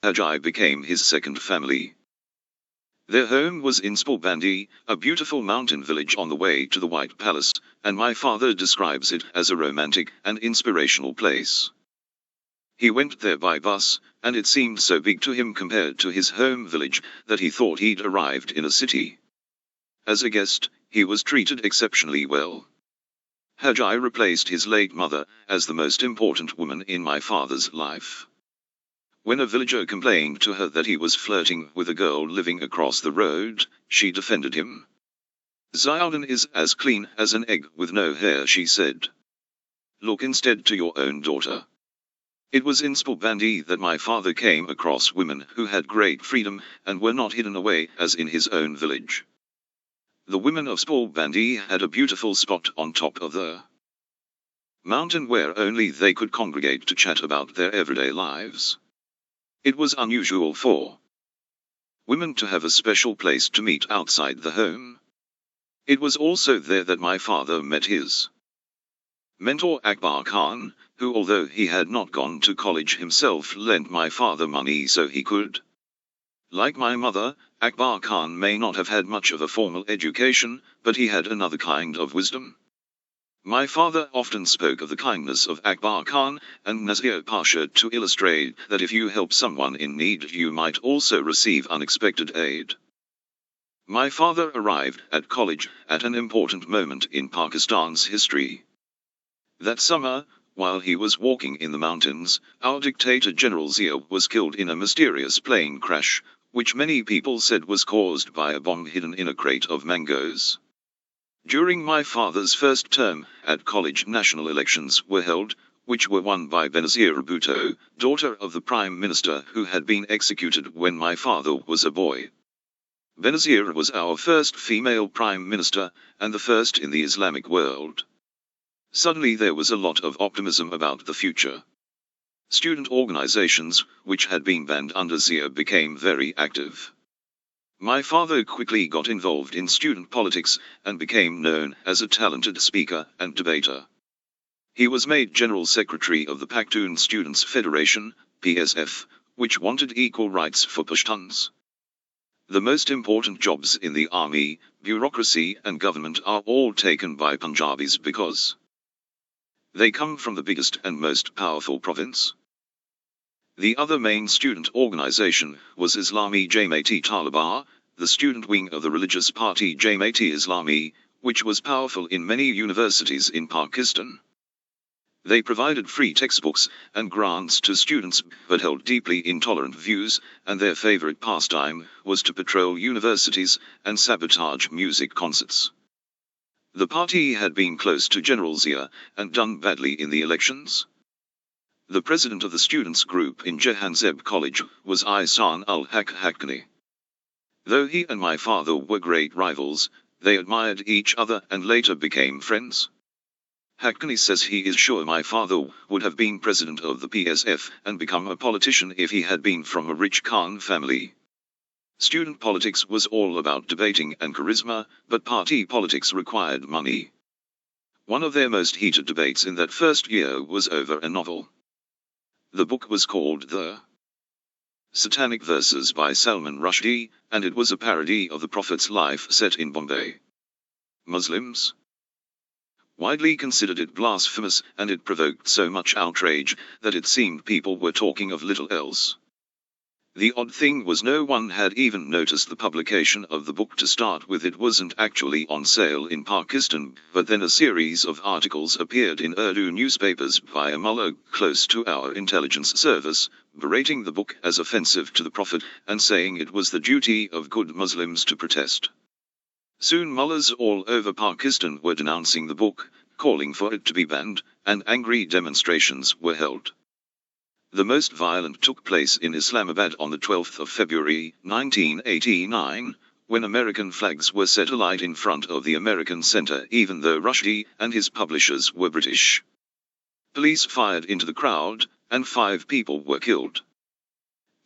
Yousafzai became his second family. Their home was in Spalbandi, a beautiful mountain village on the way to the White Palace, and my father describes it as a romantic and inspirational place. He went there by bus, and it seemed so big to him compared to his home village that he thought he'd arrived in a city. As a guest, he was treated exceptionally well. Yousafzai replaced his late mother as the most important woman in my father's life. When a villager complained to her that he was flirting with a girl living across the road, she defended him. "Ziauddin is as clean as an egg with no hair," she said. "Look instead to your own daughter." It was in Spalbandi that my father came across women who had great freedom and were not hidden away as in his own village. The women of Spalbandi had a beautiful spot on top of the mountain where only they could congregate to chat about their everyday lives. It was unusual for women to have a special place to meet outside the home. It was also there that my father met his mentor Akbar Khan, who, although he had not gone to college himself, lent my father money so he could. Like my mother, Akbar Khan may not have had much of a formal education, but he had another kind of wisdom. My father often spoke of the kindness of Akbar Khan and Nazir Pasha to illustrate that if you help someone in need, you might also receive unexpected aid. My father arrived at college at an important moment in Pakistan's history. That summer, while he was walking in the mountains, our dictator General Zia was killed in a mysterious plane crash, which many people said was caused by a bomb hidden in a crate of mangoes. During my father's first term at college, national elections were held, which were won by Benazir Bhutto, daughter of the Prime Minister who had been executed when my father was a boy. Benazir was our first female Prime Minister, and the first in the Islamic world. Suddenly there was a lot of optimism about the future. Student organizations, which had been banned under Zia, became very active. My father quickly got involved in student politics and became known as a talented speaker and debater. He was made General Secretary of the Pakhtun Students' Federation, PSF, which wanted equal rights for Pashtuns. The most important jobs in the army, bureaucracy and government are all taken by Punjabis because they come from the biggest and most powerful province. The other main student organization was Islami Jamaat-e-Taliban, the student wing of the religious party Jamaat-e-Islami, which was powerful in many universities in Pakistan. They provided free textbooks and grants to students, but held deeply intolerant views, and their favorite pastime was to patrol universities and sabotage music concerts. The party had been close to General Zia and done badly in the elections. The president of the students' group in Jahanzeb College was Ihsan ul-Haq Haqqani. Though he and my father were great rivals, they admired each other and later became friends. Haqqani says he is sure my father would have been president of the PSF and become a politician if he had been from a rich Khan family. Student politics was all about debating and charisma, but party politics required money. One of their most heated debates in that first year was over a novel. The book was called The Satanic Verses by Salman Rushdie, and it was a parody of the Prophet's life set in Bombay. Muslims widely considered it blasphemous, and it provoked so much outrage that it seemed people were talking of little else. The odd thing was no one had even noticed the publication of the book to start with. It wasn't actually on sale in Pakistan, but then a series of articles appeared in Urdu newspapers by a mullah close to our intelligence service, berating the book as offensive to the Prophet and saying it was the duty of good Muslims to protest. Soon mullahs all over Pakistan were denouncing the book, calling for it to be banned, and angry demonstrations were held. The most violent took place in Islamabad on the 12th of February, 1989, when American flags were set alight in front of the American Center, even though Rushdie and his publishers were British. Police fired into the crowd, and 5 people were killed.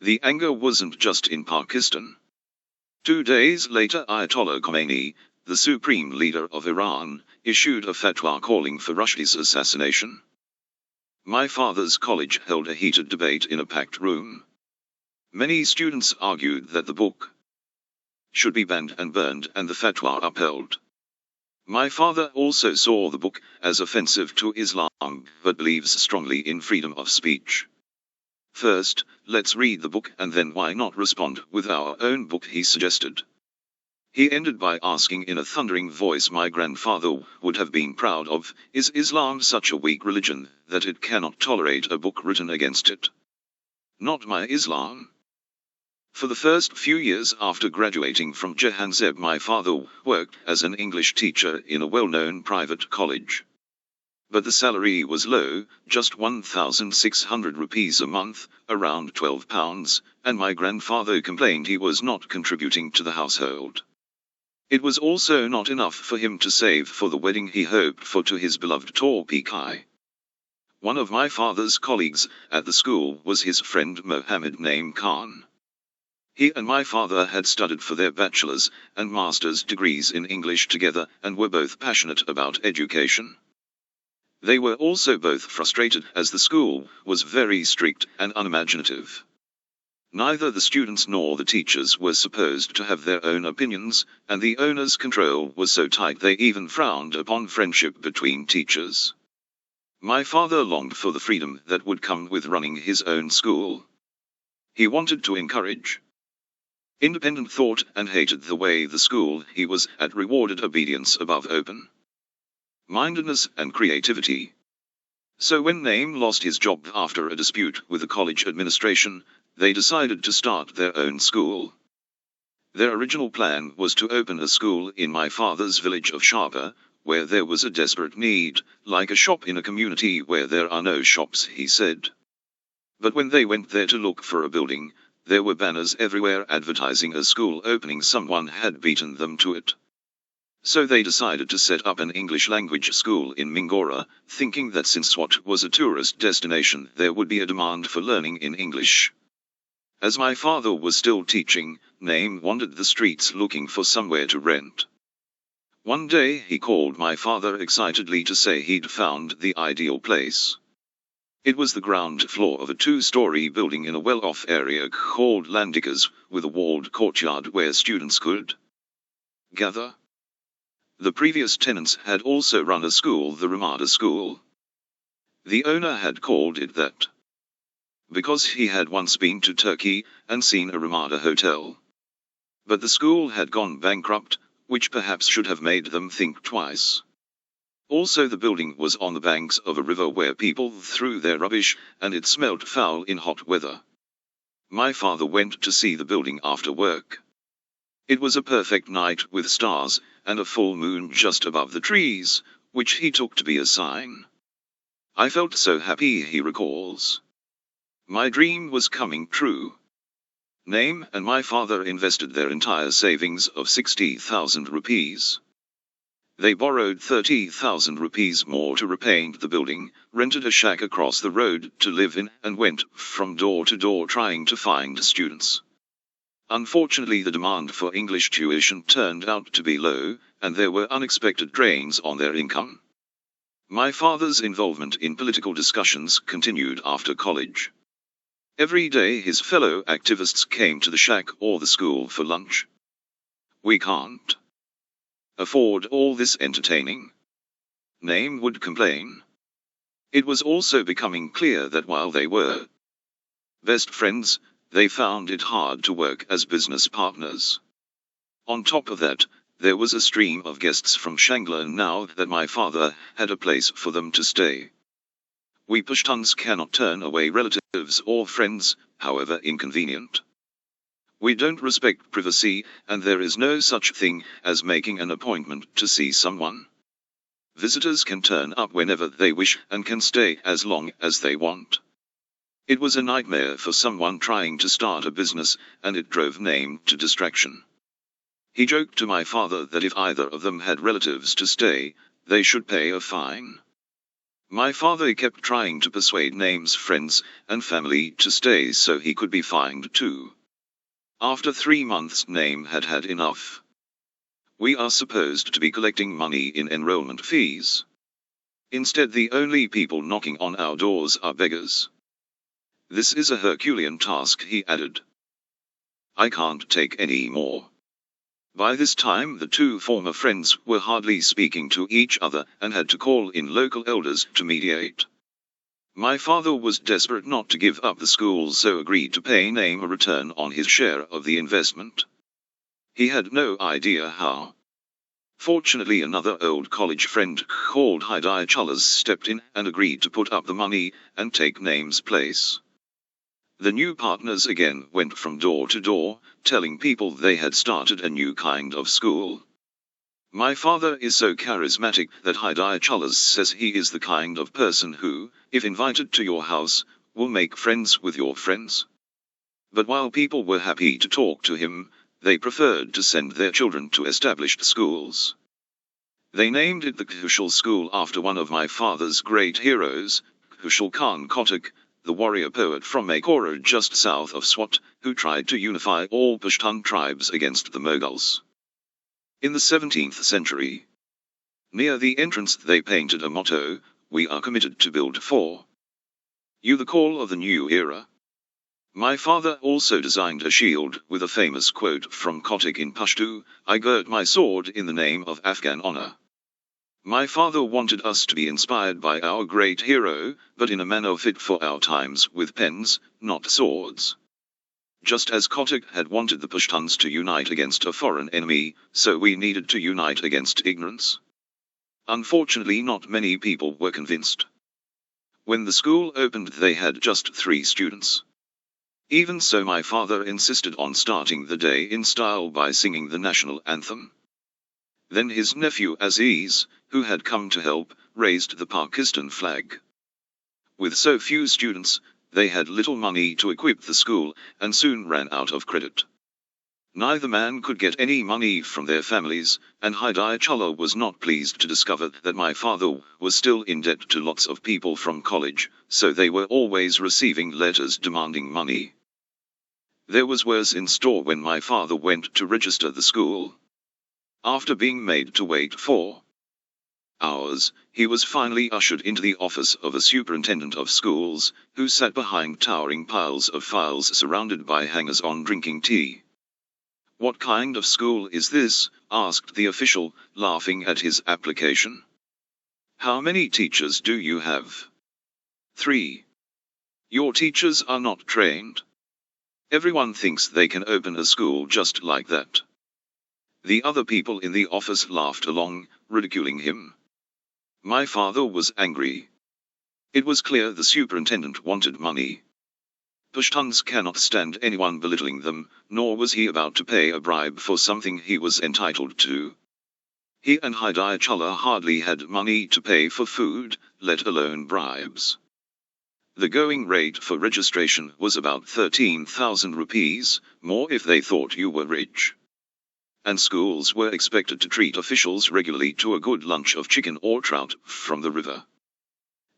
The anger wasn't just in Pakistan. 2 days later, Ayatollah Khomeini, the supreme leader of Iran, issued a fatwa calling for Rushdie's assassination. My father's college held a heated debate in a packed room. Many students argued that the book should be banned and burned and the fatwa upheld. My father also saw the book as offensive to Islam, but believes strongly in freedom of speech. First, let's read the book and then why not respond with our own book, he suggested. He ended by asking in a thundering voice my grandfather would have been proud of, is Islam such a weak religion that it cannot tolerate a book written against it? Not my Islam. For the first few years after graduating from Jahanzeb, my father worked as an English teacher in a well-known private college. But the salary was low, just 1,600 rupees a month, around £12, and my grandfather complained he was not contributing to the household. It was also not enough for him to save for the wedding he hoped for to his beloved Torpikai. One of my father's colleagues at the school was his friend Mohammed Naim Khan. He and my father had studied for their bachelor's and master's degrees in English together and were both passionate about education. They were also both frustrated as the school was very strict and unimaginative. Neither the students nor the teachers were supposed to have their own opinions, and the owner's control was so tight they even frowned upon friendship between teachers. My father longed for the freedom that would come with running his own school. He wanted to encourage independent thought and hated the way the school he was at rewarded obedience above open-mindedness and creativity. So when Naim lost his job after a dispute with the college administration, they decided to start their own school. Their original plan was to open a school in my father's village of Sharpa, where there was a desperate need, like a shop in a community where there are no shops, he said. But when they went there to look for a building, there were banners everywhere advertising a school opening. Someone had beaten them to it. So they decided to set up an English language school in Mingora, thinking that since Swat was a tourist destination there would be a demand for learning in English. As my father was still teaching, Naim wandered the streets looking for somewhere to rent. One day he called my father excitedly to say he'd found the ideal place. It was the ground floor of a 2-story building in a well-off area called Landikas, with a walled courtyard where students could gather. The previous tenants had also run a school, the Ramada School. The owner had called it that because he had once been to Turkey and seen a Ramada hotel. But the school had gone bankrupt, which perhaps should have made them think twice. Also, the building was on the banks of a river where people threw their rubbish, and it smelled foul in hot weather. My father went to see the building after work. It was a perfect night with stars, and a full moon just above the trees, which he took to be a sign. I felt so happy, he recalls. My dream was coming true. Naim and my father invested their entire savings of 60,000 rupees. They borrowed 30,000 rupees more to repaint the building, rented a shack across the road to live in, and went from door to door trying to find students. Unfortunately, the demand for English tuition turned out to be low, and there were unexpected drains on their income. My father's involvement in political discussions continued after college. Every day his fellow activists came to the shack or the school for lunch. "We can't afford all this entertaining," Naim would complain. It was also becoming clear that while they were best friends, they found it hard to work as business partners. On top of that, there was a stream of guests from Shangla now that my father had a place for them to stay. We Pashtuns cannot turn away relatives or friends, however inconvenient. We don't respect privacy, and there is no such thing as making an appointment to see someone. Visitors can turn up whenever they wish and can stay as long as they want. It was a nightmare for someone trying to start a business, and it drove Naim to distraction. He joked to my father that if either of them had relatives to stay, they should pay a fine. My father kept trying to persuade Naim's friends and family to stay so he could be fined too. After 3 months, Naim had had enough. "We are supposed to be collecting money in enrollment fees. Instead, the only people knocking on our doors are beggars. This is a Herculean task," he added. I can't take any more." By this time the two former friends were hardly speaking to each other and had to call in local elders to mediate. My father was desperate not to give up the school, so agreed to pay Am a return on his share of the investment. He had no idea how. Fortunately, another old college friend called Hidayatullah stepped in and agreed to put up the money and take Nam's place. The new partners again went from door to door, telling people they had started a new kind of school. My father is so charismatic that Hidayatullah says he is the kind of person who, if invited to your house, will make friends with your friends. But while people were happy to talk to him, they preferred to send their children to established schools. They named it the Kushal School after one of my father's great heroes, Kushal Khan Kotak, the warrior poet from Makora just south of Swat, who tried to unify all Pashtun tribes against the Mughals. In the 17th century, near the entrance they painted a motto, "We are committed to build for you the call of the new era." My father also designed a shield with a famous quote from Kotak in Pashto, "I girt my sword in the name of Afghan honor." My father wanted us to be inspired by our great hero, but in a manner fit for our times, with pens, not swords. Just as Kotak had wanted the Pashtuns to unite against a foreign enemy, so we needed to unite against ignorance. Unfortunately, not many people were convinced. When the school opened, they had just 3 students. Even so, my father insisted on starting the day in style by singing the national anthem. Then his nephew Aziz, who had come to help, raised the Pakistan flag. With so few students, they had little money to equip the school, and soon ran out of credit. Neither man could get any money from their families, and Hidayatullah was not pleased to discover that my father was still in debt to lots of people from college, so they were always receiving letters demanding money. There was worse in store when my father went to register the school. After being made to wait 4 hours, he was finally ushered into the office of a superintendent of schools, who sat behind towering piles of files surrounded by hangers-on drinking tea. "What kind of school is this?" asked the official, laughing at his application. "How many teachers do you have?" 3. "Your teachers are not trained. Everyone thinks they can open a school just like that." The other people in the office laughed along, ridiculing him. My father was angry. It was clear the superintendent wanted money. Pashtuns cannot stand anyone belittling them, nor was he about to pay a bribe for something he was entitled to. He and Hidayatullah hardly had money to pay for food, let alone bribes. The going rate for registration was about 13,000 rupees, more if they thought you were rich. And schools were expected to treat officials regularly to a good lunch of chicken or trout from the river.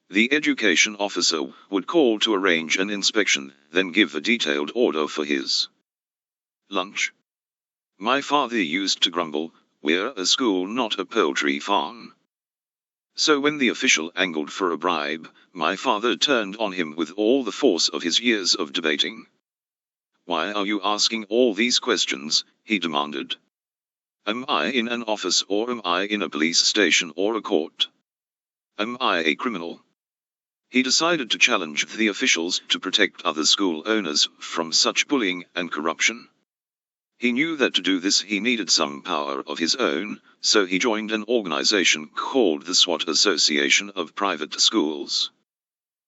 The education officer would call to arrange an inspection, then give a detailed order for his lunch. My father used to grumble, "We're a school, not a poultry farm." So when the official angled for a bribe, my father turned on him with all the force of his years of debating. "Why are you asking all these questions?" he demanded. "Am I in an office, or am I in a police station or a court? Am I a criminal?" He decided to challenge the officials to protect other school owners from such bullying and corruption. He knew that to do this he needed some power of his own, so he joined an organization called the Swat Association of Private Schools.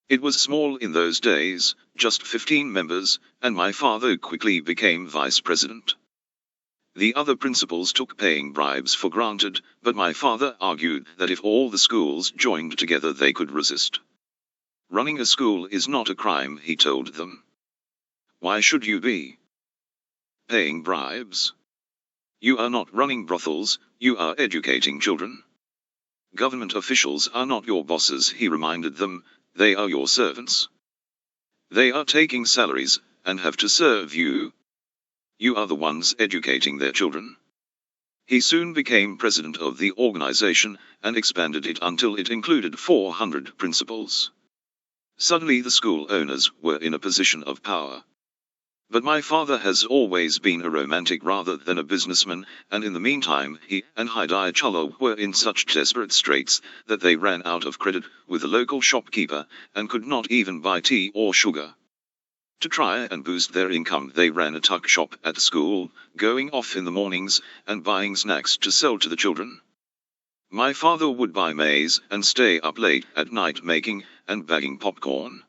It was small in those days, just 15 members, and my father quickly became vice president. The other principals took paying bribes for granted, but my father argued that if all the schools joined together they could resist. "Running a school is not a crime," he told them. "Why should you be paying bribes? You are not running brothels, you are educating children. Government officials are not your bosses," he reminded them, "they are your servants. They are taking salaries, and have to serve you. You are the ones educating their children." He soon became president of the organization, and expanded it until it included 400 principals. Suddenly the school owners were in a position of power. But my father has always been a romantic rather than a businessman, and in the meantime he and Hidayatullah were in such desperate straits that they ran out of credit with the local shopkeeper and could not even buy tea or sugar. To try and boost their income, they ran a tuck shop at school, going off in the mornings and buying snacks to sell to the children. My father would buy maize and stay up late at night making and bagging popcorn.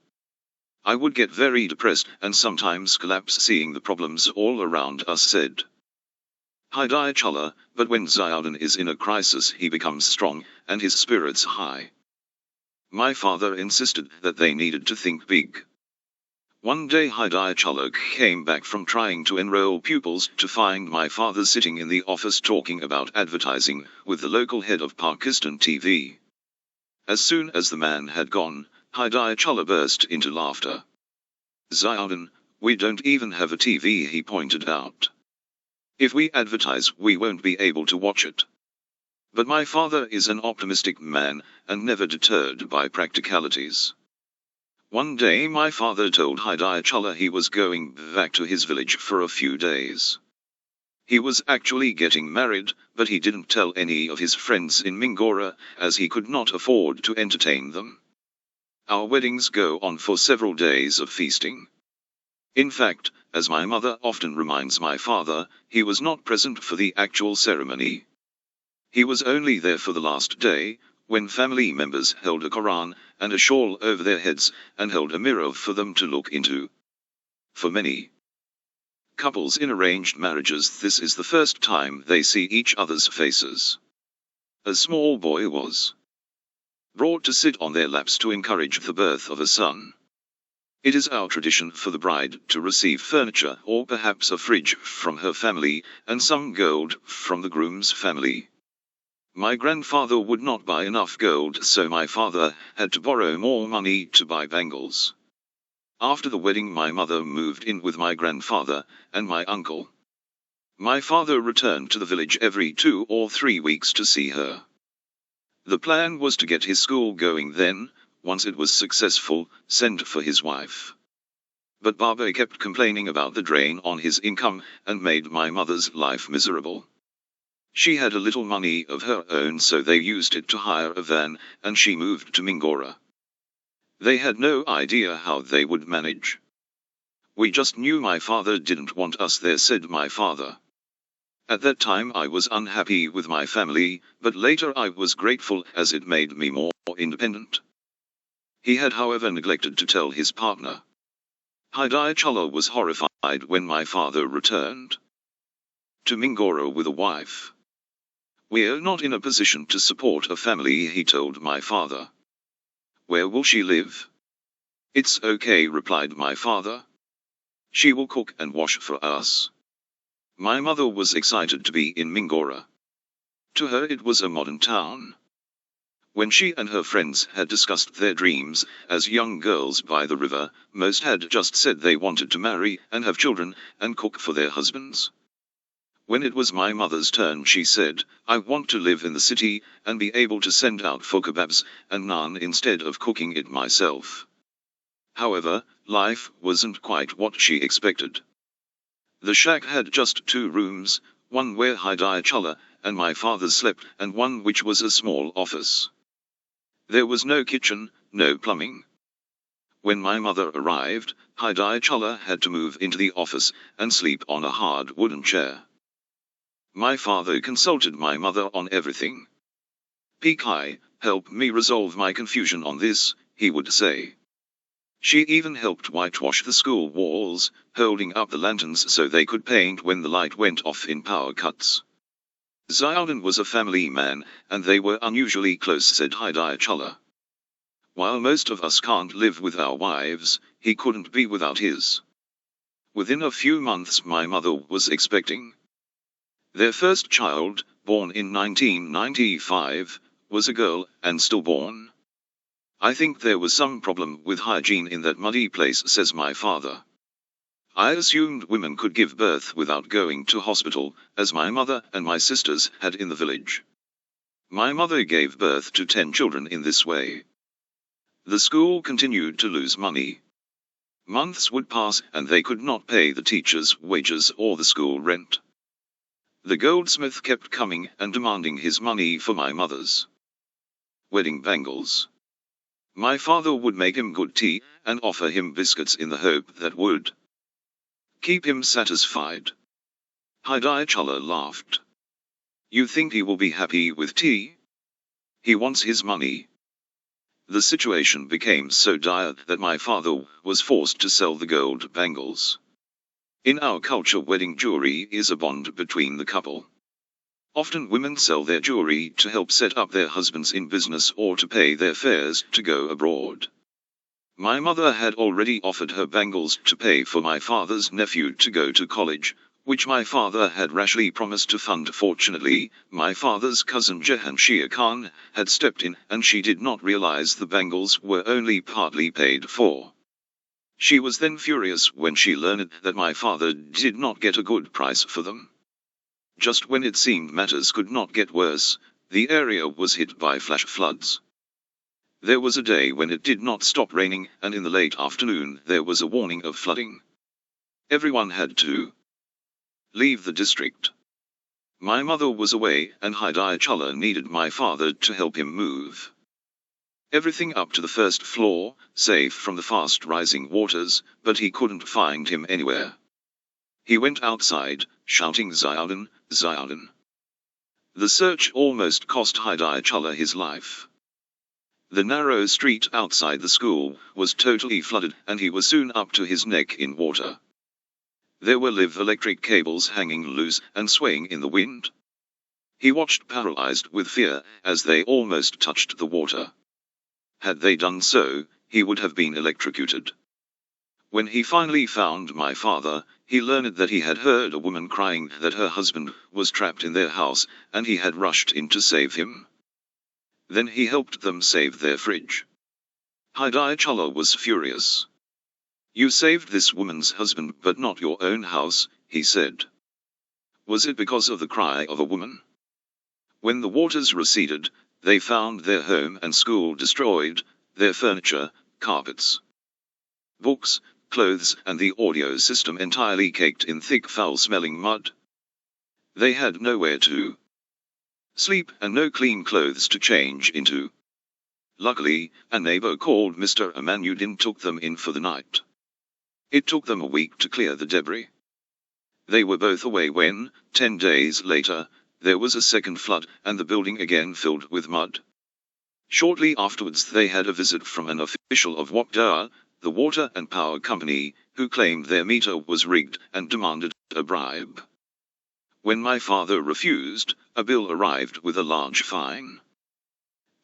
I would get very depressed and sometimes collapse seeing the problems all around us, said Hidayatullah, but when Ziauddin is in a crisis he becomes strong and his spirits high. My father insisted that they needed to think big. One day Hidayatullah came back from trying to enroll pupils to find my father sitting in the office talking about advertising with the local head of Pakistan TV. As soon as the man had gone, Hidayatullah burst into laughter. Ziauddin, we don't even have a TV, he pointed out. If we advertise, we won't be able to watch it. But my father is an optimistic man and never deterred by practicalities. One day my father told Hidayatullah he was going back to his village for a few days. He was actually getting married, but he didn't tell any of his friends in Mingora, as he could not afford to entertain them. Our weddings go on for several days of feasting. In fact, as my mother often reminds my father, he was not present for the actual ceremony. He was only there for the last day, when family members held a Quran and a shawl over their heads and held a mirror for them to look into. For many couples in arranged marriages, this is the first time they see each other's faces. A small boy was brought to sit on their laps to encourage the birth of a son. It is our tradition for the bride to receive furniture or perhaps a fridge from her family and some gold from the groom's family. My grandfather would not buy enough gold, so my father had to borrow more money to buy bangles. After the wedding my mother moved in with my grandfather and my uncle. My father returned to the village every 2 or 3 weeks to see her. The plan was to get his school going, then, once it was successful, send for his wife. But Baba kept complaining about the drain on his income and made my mother's life miserable. She had a little money of her own, so they used it to hire a van, and she moved to Mingora. They had no idea how they would manage. We just knew my father didn't want us there, said my father. At that time I was unhappy with my family, but later I was grateful as it made me more independent. He had however neglected to tell his partner. Hidayatullah was horrified when my father returned to Mingora with a wife. We're not in a position to support a family, he told my father. Where will she live? It's okay, replied my father. She will cook and wash for us. My mother was excited to be in Mingora. To her it was a modern town. When she and her friends had discussed their dreams as young girls by the river, most had just said they wanted to marry and have children and cook for their husbands. When it was my mother's turn, she said, I want to live in the city and be able to send out for kebabs and naan instead of cooking it myself. However, life wasn't quite what she expected. The shack had just 2 rooms, one where Hidayatullah and my father slept and one which was a small office. There was no kitchen, no plumbing. When my mother arrived, Hidayatullah had to move into the office and sleep on a hard wooden chair. My father consulted my mother on everything. Pekai, help me resolve my confusion on this, he would say. She even helped whitewash the school walls, holding up the lanterns so they could paint when the light went off in power cuts. Ziauddin was a family man, and they were unusually close, said Hidayatullah. While most of us can't live with our wives, he couldn't be without his. Within a few months my mother was expecting. Their first child, born in 1995, was a girl and stillborn. I think there was some problem with hygiene in that muddy place, says my father. I assumed women could give birth without going to hospital, as my mother and my sisters had in the village. My mother gave birth to 10 children in this way. The school continued to lose money. Months would pass and they could not pay the teachers' wages or the school rent. The goldsmith kept coming and demanding his money for my mother's wedding bangles. My father would make him good tea and offer him biscuits in the hope that would keep him satisfied. Hidayatullah laughed. You think he will be happy with tea? He wants his money. The situation became so dire that my father was forced to sell the gold bangles. In our culture, wedding jewelry is a bond between the couple. Often women sell their jewelry to help set up their husbands in business or to pay their fares to go abroad. My mother had already offered her bangles to pay for my father's nephew to go to college, which my father had rashly promised to fund. Fortunately, my father's cousin Jahanshir Khan had stepped in and she did not realize the bangles were only partly paid for. She was then furious when she learned that my father did not get a good price for them. Just when it seemed matters could not get worse, the area was hit by flash floods. There was a day when it did not stop raining, and in the late afternoon there was a warning of flooding. Everyone had to leave the district. My mother was away, and Hidayatullah needed my father to help him move everything up to the first floor, safe from the fast-rising waters, but he couldn't find him anywhere. He went outside, shouting Ziauddin, Ziauddin. The search almost cost Hidayatullah his life. The narrow street outside the school was totally flooded, and he was soon up to his neck in water. There were live electric cables hanging loose and swaying in the wind. He watched paralyzed with fear as they almost touched the water. Had they done so, he would have been electrocuted. When he finally found my father, he learned that he had heard a woman crying that her husband was trapped in their house, and he had rushed in to save him. Then he helped them save their fridge. Hidayatullah was furious. You saved this woman's husband but not your own house, he said. Was it because of the cry of a woman? When the waters receded, they found their home and school destroyed, their furniture, carpets, books, clothes and the audio system entirely caked in thick foul-smelling mud. They had nowhere to sleep and no clean clothes to change into. Luckily, a neighbor called Mr. Amanuddin took them in for the night. It took them a week to clear the debris. They were both away when, 10 days later, there was a second flood and the building again filled with mud. Shortly afterwards they had a visit from an official of WAPDA, the water and power company, who claimed their meter was rigged and demanded a bribe. When my father refused, a bill arrived with a large fine.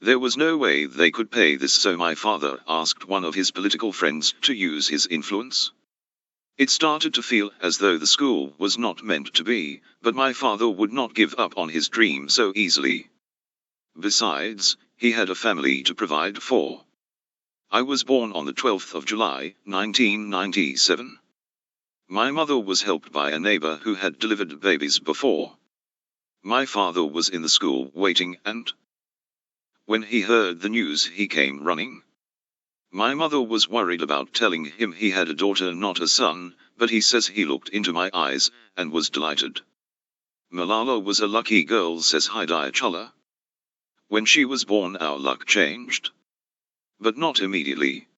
There was no way they could pay this, so my father asked one of his political friends to use his influence. It started to feel as though the school was not meant to be, but my father would not give up on his dream so easily. Besides, he had a family to provide for. I was born on the 12th of July, 1997. My mother was helped by a neighbor who had delivered babies before. My father was in the school waiting, and when he heard the news he came running. My mother was worried about telling him he had a daughter not a son, but he says he looked into my eyes and was delighted. Malala was a lucky girl, says Hidayatullah. When she was born our luck changed. But not immediately.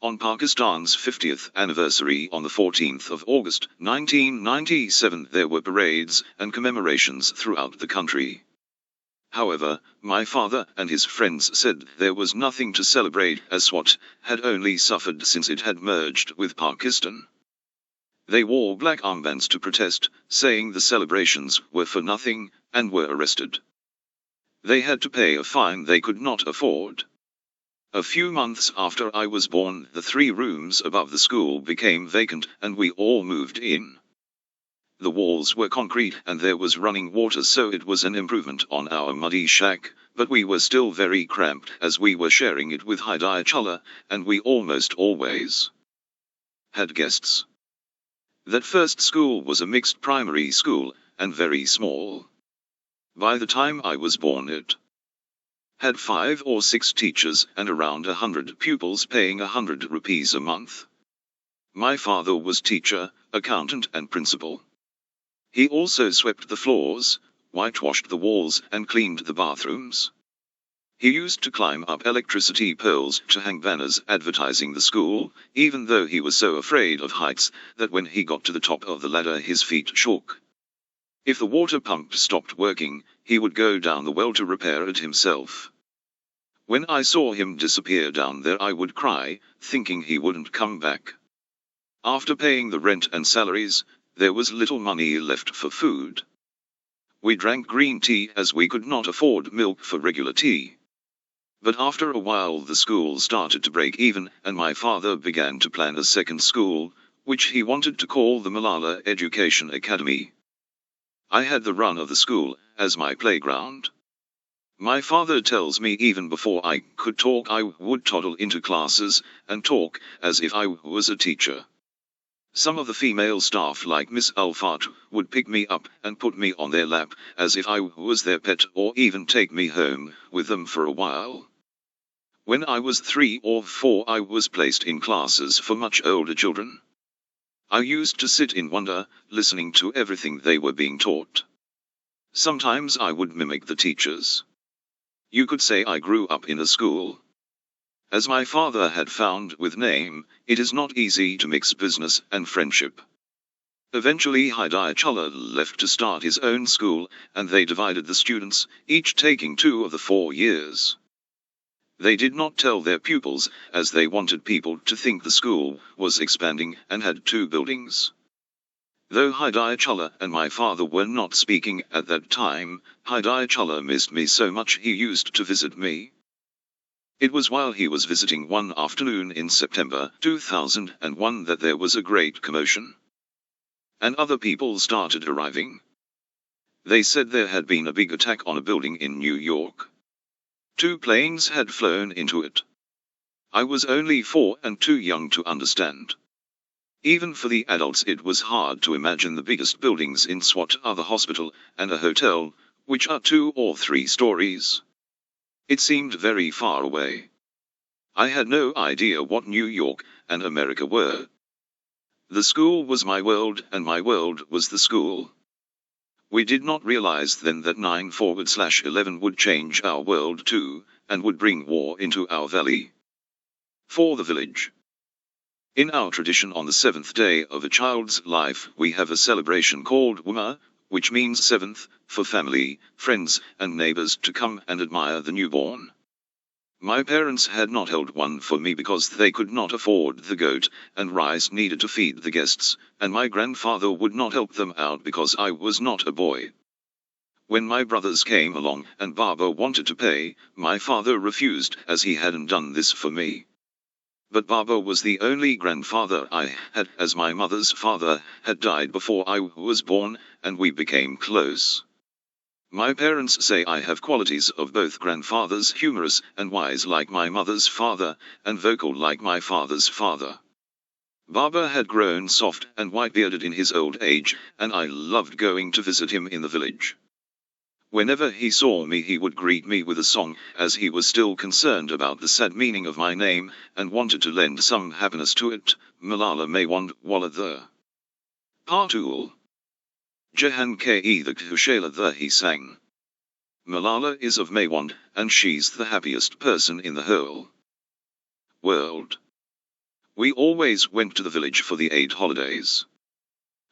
On Pakistan's 50th anniversary on the 14th of August, 1997, there were parades and commemorations throughout the country. However, my father and his friends said there was nothing to celebrate, as Swat had only suffered since it had merged with Pakistan. They wore black armbands to protest, saying the celebrations were for nothing, and were arrested. They had to pay a fine they could not afford. A few months after I was born, the 3 rooms above the school became vacant and we all moved in. The walls were concrete and there was running water, so it was an improvement on our muddy shack, but we were still very cramped as we were sharing it with Hidayatullah, and we almost always had guests. That first school was a mixed primary school, and very small. By the time I was born it had 5 or 6 teachers and around 100 pupils paying 100 rupees a month. My father was teacher, accountant and principal. He also swept the floors, whitewashed the walls and cleaned the bathrooms. He used to climb up electricity poles to hang banners advertising the school, even though he was so afraid of heights that when he got to the top of the ladder his feet shook. If the water pump stopped working, he would go down the well to repair it himself. When I saw him disappear down there I would cry, thinking he wouldn't come back. After paying the rent and salaries, there was little money left for food. We drank green tea as we could not afford milk for regular tea. But after a while the school started to break even, and my father began to plan a second school, which he wanted to call the Malala Education Academy. I had the run of the school as my playground. My father tells me even before I could talk I would toddle into classes and talk as if I was a teacher. Some of the female staff like Miss Alfat would pick me up and put me on their lap as if I was their pet, or even take me home with them for a while. When I was 3 or 4 I was placed in classes for much older children. I used to sit in wonder, listening to everything they were being taught. Sometimes I would mimic the teachers. You could say I grew up in a school. As my father had found with name, it is not easy to mix business and friendship. Eventually Hidayatullah left to start his own school, and they divided the students, each taking 2 of the 4 years. They did not tell their pupils, as they wanted people to think the school was expanding and had 2 buildings. Though Hidayatullah and my father were not speaking at that time, Hidayatullah missed me so much he used to visit me. It was while he was visiting one afternoon in September 2001 that there was a great commotion. And other people started arriving. They said there had been a big attack on a building in New York. 2 planes had flown into it. I was only 4 and too young to understand. Even for the adults it was hard to imagine the biggest buildings in Swat are the hospital and a hotel, which are 2 or 3 stories. It seemed very far away. I had no idea what New York and America were. The school was my world and my world was the school. We did not realize then that 9/11 would change our world too, and would bring war into our valley. For the village. In our tradition on the 7th day of a child's life we have a celebration called Wuma, which means 7th, for family, friends, and neighbors to come and admire the newborn. My parents had not held one for me because they could not afford the goat and rice needed to feed the guests, and my grandfather would not help them out because I was not a boy. When my brothers came along and Baba wanted to pay, my father refused as he hadn't done this for me. But Baba was the only grandfather I had, as my mother's father had died before I was born, and we became close. My parents say I have qualities of both grandfathers, humorous and wise like my mother's father, and vocal like my father's father. Baba had grown soft and white-bearded in his old age, and I loved going to visit him in the village. Whenever he saw me he would greet me with a song, as he was still concerned about the sad meaning of my name, and wanted to lend some happiness to it. Malala Maywand Waladha. Partul. Jahan ke the Kushala he sang. Malala is of Maywand, and she's the happiest person in the whole world. We always went to the village for the Eid holidays.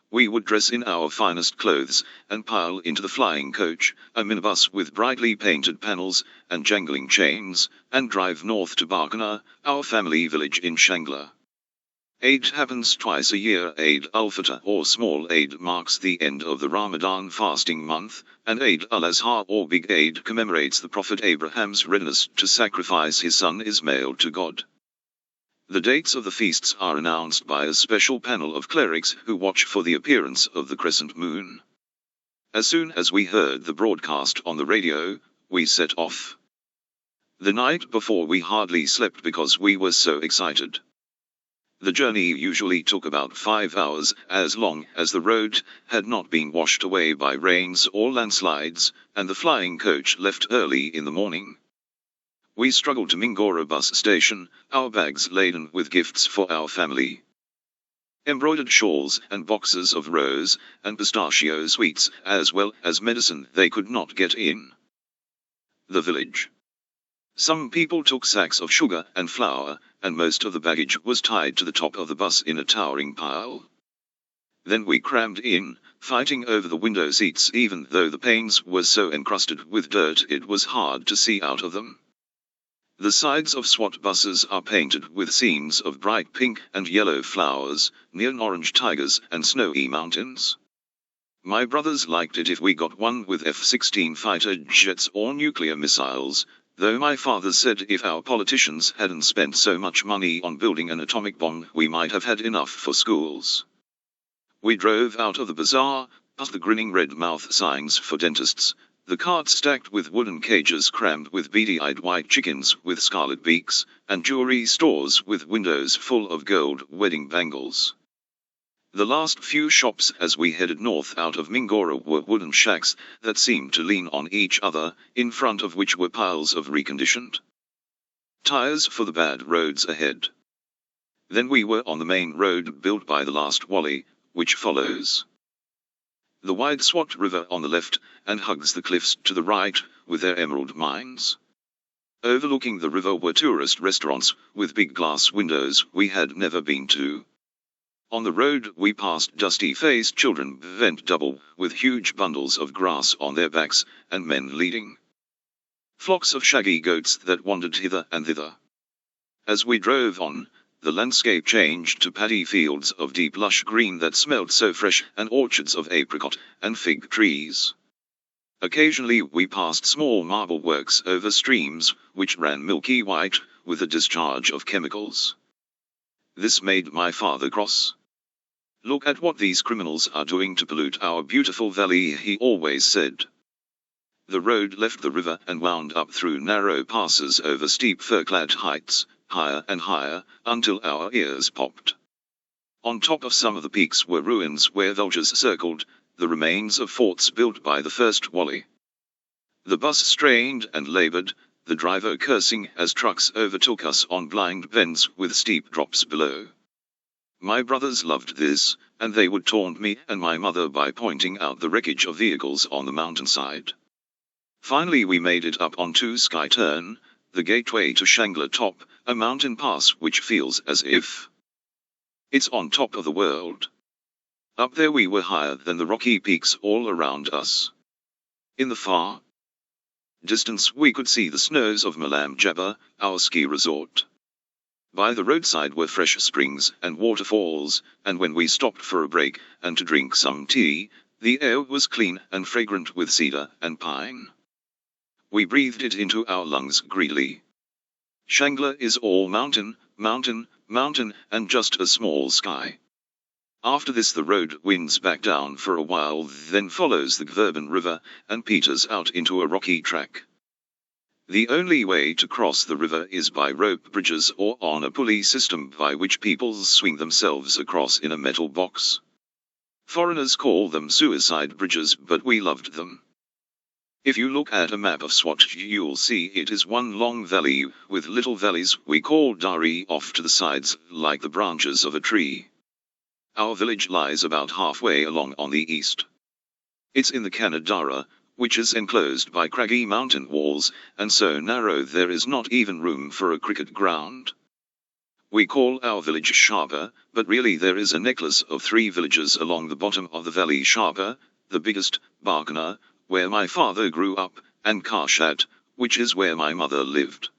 We would dress in our finest clothes, and pile into the flying coach, a minibus with brightly painted panels and jangling chains, and drive north to Barkana, our family village in Shangla. Eid happens twice a year. Eid al-Fitr or Small Eid marks the end of the Ramadan fasting month, and Eid al-Azha or Big Eid commemorates the Prophet Abraham's readiness to sacrifice his son Ismail to God. The dates of the feasts are announced by a special panel of clerics who watch for the appearance of the crescent moon. As soon as we heard the broadcast on the radio, we set off. The night before we hardly slept because we were so excited. The journey usually took about 5 hours, as long as the road had not been washed away by rains or landslides, and the flying coach left early in the morning. We struggled to Mingora bus station, our bags laden with gifts for our family. embroidered shawls and boxes of rose and pistachio sweets, as well as medicine they could not get in the village. Some people took sacks of sugar and flour, and most of the baggage was tied to the top of the bus in a towering pile. Then we crammed in, fighting over the window seats even though the panes were so encrusted with dirt it was hard to see out of them. The sides of SWAT buses are painted with scenes of bright pink and yellow flowers, neon orange tigers and snowy mountains. My brothers liked it if we got one with F-16 fighter jets or nuclear missiles, though my father said if our politicians hadn't spent so much money on building an atomic bomb we might have had enough for schools. We drove out of the bazaar, past the grinning red-mouth signs for dentists, the carts stacked with wooden cages crammed with beady-eyed white chickens with scarlet beaks, and jewelry stores with windows full of gold wedding bangles. The last few shops as we headed north out of Mingora were wooden shacks that seemed to lean on each other, in front of which were piles of reconditioned tires for the bad roads ahead. Then we were on the main road built by the last Wally, which follows the wide Swat River on the left, and hugs the cliffs to the right, with their emerald mines. Overlooking the river were tourist restaurants, with big glass windows we had never been to. On the road we passed dusty-faced children bent double, with huge bundles of grass on their backs, and men leading flocks of shaggy goats that wandered hither and thither. As we drove on, the landscape changed to paddy fields of deep lush green that smelled so fresh, and orchards of apricot and fig trees. Occasionally we passed small marble works over streams, which ran milky white, with a discharge of chemicals. This made my father cross. "Look at what these criminals are doing to pollute our beautiful valley," he always said. The road left the river and wound up through narrow passes over steep fir-clad heights, higher and higher, until our ears popped. On top of some of the peaks were ruins where vultures circled, the remains of forts built by the first Wally. The bus strained and labored, the driver cursing as trucks overtook us on blind bends with steep drops below. My brothers loved this, and they would taunt me and my mother by pointing out the wreckage of vehicles on the mountainside. Finally we made it up onto Sky Turn, the gateway to Shangla Top, a mountain pass which feels as if it's on top of the world. Up there we were higher than the rocky peaks all around us. In the far distance we could see the snows of Malam Jabba, our ski resort. By the roadside were fresh springs and waterfalls, and when we stopped for a break and to drink some tea, the air was clean and fragrant with cedar and pine. We breathed it into our lungs greedily. Shangla is all mountain, mountain, mountain, and just a small sky. After this the road winds back down for a while, then follows the Gverben River, and peters out into a rocky track. The only way to cross the river is by rope bridges or on a pulley system by which people swing themselves across in a metal box. Foreigners call them suicide bridges, but we loved them. If you look at a map of Swat, you'll see it is one long valley, with little valleys we call dari off to the sides, like the branches of a tree. Our village lies about halfway along on the east. It's in the Kanadara, which is enclosed by craggy mountain walls, and so narrow there is not even room for a cricket ground. We call our village Sharpa, but really there is a necklace of 3 villages along the bottom of the valley: Sharpa, the biggest, Barkana, where my father grew up, and Karshat, which is where my mother lived.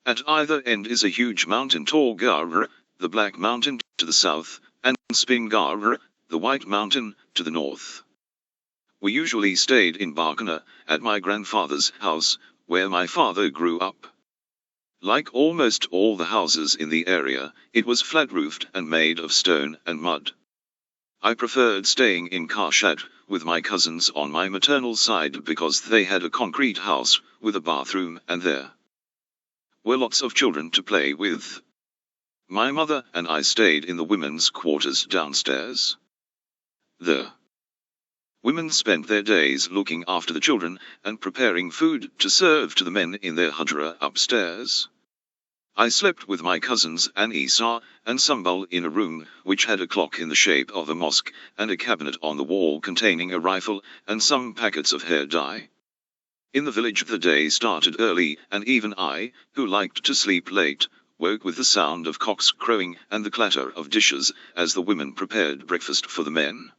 At either end is a huge mountain Torgar, the Black Mountain, to the south, and Spingar, the White Mountain, to the north. We usually stayed in Barkana, at my grandfather's house, where my father grew up. Like almost all the houses in the area, it was flat-roofed and made of stone and mud. I preferred staying in Karshat with my cousins on my maternal side because they had a concrete house with a bathroom, and there were lots of children to play with. My mother and I stayed in the women's quarters downstairs. The women spent their days looking after the children and preparing food to serve to the men in their hujra upstairs. I slept with my cousins and Isa and Sumbul in a room which had a clock in the shape of a mosque and a cabinet on the wall containing a rifle and some packets of hair dye. In the village the day started early, and even I, who liked to sleep late, woke with the sound of cocks crowing and the clatter of dishes as the women prepared breakfast for the men.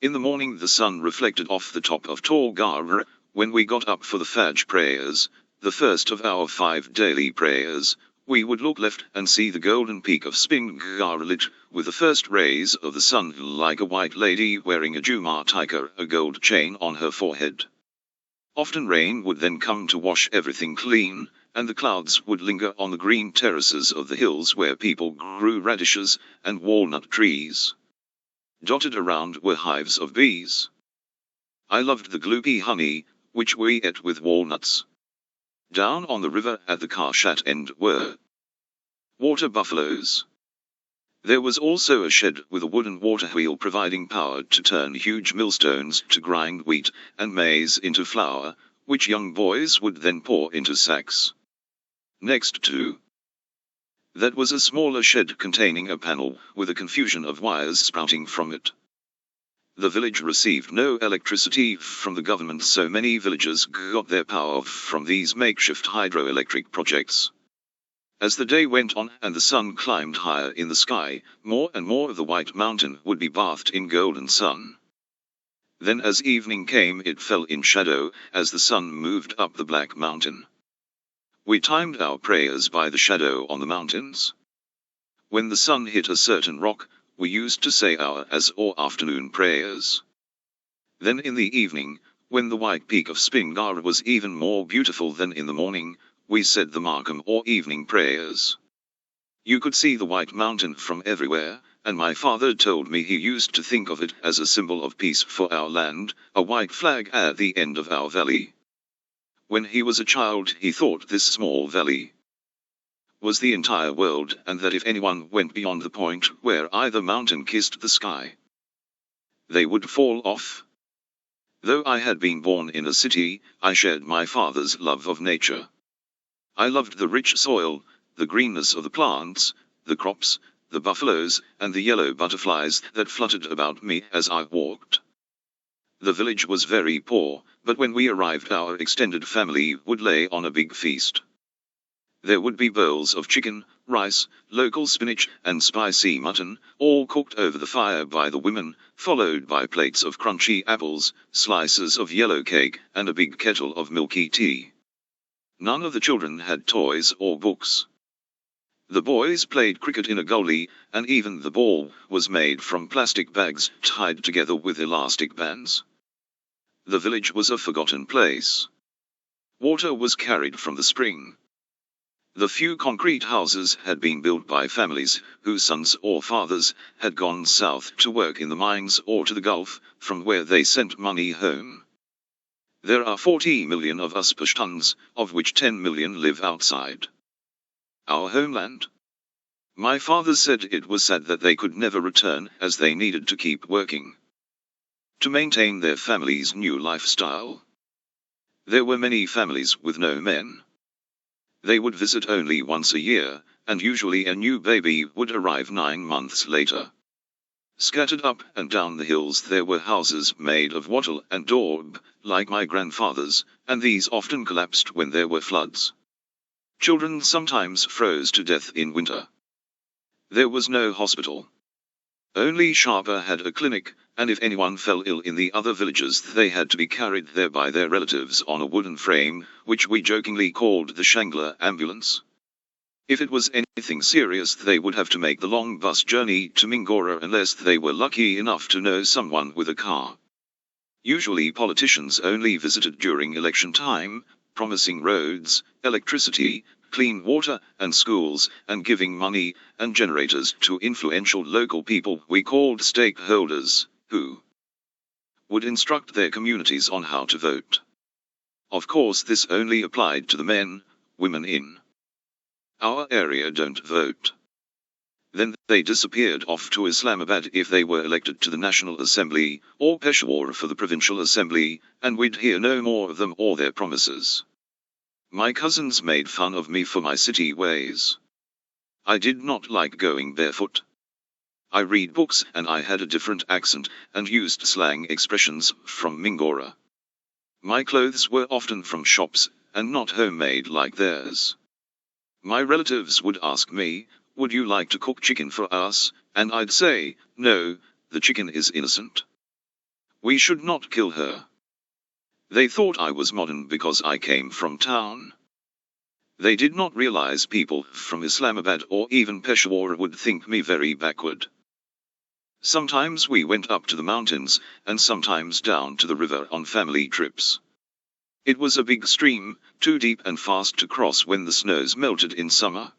In the morning the sun reflected off the top of Tall Gara. When we got up for the Fajr prayers, the first of our 5 daily prayers, we would look left and see the golden peak of Spingara lit with the first rays of the sun like a white lady wearing a Juma tiker, a gold chain on her forehead. Often rain would then come to wash everything clean, and the clouds would linger on the green terraces of the hills where people grew radishes and walnut trees. Dotted around were hives of bees. I loved the gloopy honey, which we ate with walnuts. Down on the river at the Karshat end were water buffaloes. There was also a shed with a wooden water wheel providing power to turn huge millstones to grind wheat and maize into flour, which young boys would then pour into sacks. Next to that was a smaller shed containing a panel with a confusion of wires sprouting from it. The village received no electricity from the government, so many villagers got their power from these makeshift hydroelectric projects. As the day went on and the sun climbed higher in the sky, more and more of the white mountain would be bathed in golden sun. Then as evening came it fell in shadow as the sun moved up the black mountain. We timed our prayers by the shadow on the mountains. When the sun hit a certain rock, we used to say our as or afternoon prayers. Then in the evening, when the white peak of Spingara was even more beautiful than in the morning, we said the Markham or evening prayers. You could see the white mountain from everywhere, and my father told me he used to think of it as a symbol of peace for our land, a white flag at the end of our valley. When he was a child he thought this small valley was the entire world, and that if anyone went beyond the point where either mountain kissed the sky, they would fall off. Though I had been born in a city, I shared my father's love of nature. I loved the rich soil, the greenness of the plants, the crops, the buffaloes, and the yellow butterflies that fluttered about me as I walked. The village was very poor, but when we arrived our extended family would lay on a big feast. There would be bowls of chicken, rice, local spinach, and spicy mutton, all cooked over the fire by the women, followed by plates of crunchy apples, slices of yellow cake, and a big kettle of milky tea. None of the children had toys or books. The boys played cricket in a gully, and even the ball was made from plastic bags tied together with elastic bands. The village was a forgotten place. Water was carried from the spring. The few concrete houses had been built by families whose sons or fathers had gone south to work in the mines or to the Gulf, from where they sent money home. There are 40 million of us Pashtuns, of which 10 million live outside our homeland. My father said it was sad that they could never return as they needed to keep working to maintain their family's new lifestyle. There were many families with no men. They would visit only once a year, and usually a new baby would arrive 9 months later. Scattered up and down the hills there were houses made of wattle and daub, like my grandfather's, and these often collapsed when there were floods. Children sometimes froze to death in winter. There was no hospital. Only Sharpa had a clinic, and if anyone fell ill in the other villages they had to be carried there by their relatives on a wooden frame, which we jokingly called the Shangla ambulance. If it was anything serious they would have to make the long bus journey to Mingora unless they were lucky enough to know someone with a car. Usually politicians only visited during election time, promising roads, electricity, clean water and schools, and giving money and generators to influential local people we called stakeholders, who would instruct their communities on how to vote. Of course this only applied to the men. Women in our area don't vote. Then they disappeared off to Islamabad if they were elected to the National Assembly, or Peshawar for the Provincial Assembly, and we'd hear no more of them or their promises. My cousins made fun of me for my city ways. I did not like going barefoot. I read books and I had a different accent and used slang expressions from Mingora. My clothes were often from shops and not homemade like theirs. My relatives would ask me, "Would you like to cook chicken for us?" And I'd say, "No, the chicken is innocent. We should not kill her." They thought I was modern because I came from town. They did not realize people from Islamabad or even Peshawar would think me very backward. Sometimes we went up to the mountains, and sometimes down to the river on family trips. It was a big stream, too deep and fast to cross when the snows melted in summer.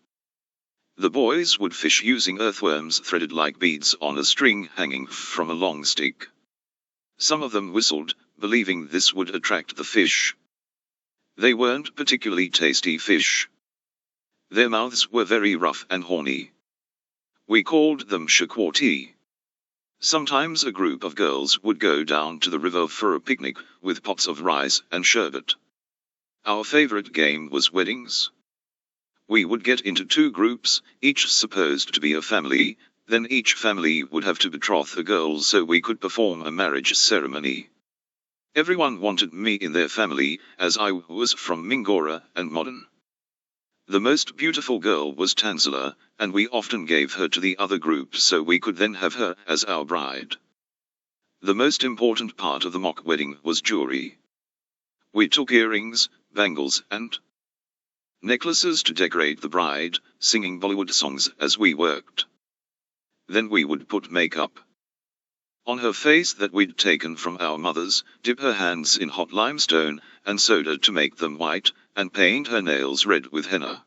The boys would fish using earthworms threaded like beads on a string hanging from a long stick. Some of them whistled, believing this would attract the fish. They weren't particularly tasty fish. Their mouths were very rough and horny. We called them shakwati. Sometimes a group of girls would go down to the river for a picnic, with pots of rice and sherbet. Our favorite game was weddings. We would get into two groups, each supposed to be a family, then each family would have to betroth a girl so we could perform a marriage ceremony. Everyone wanted me in their family, as I was from Mingora and modern. The most beautiful girl was Tanzila, and we often gave her to the other group so we could then have her as our bride. The most important part of the mock wedding was jewelry. We took earrings, bangles, and necklaces to decorate the bride, singing Bollywood songs as we worked. Then we would put makeup on her face that we'd taken from our mothers, dip her hands in hot limestone and soda to make them white, and paint her nails red with henna.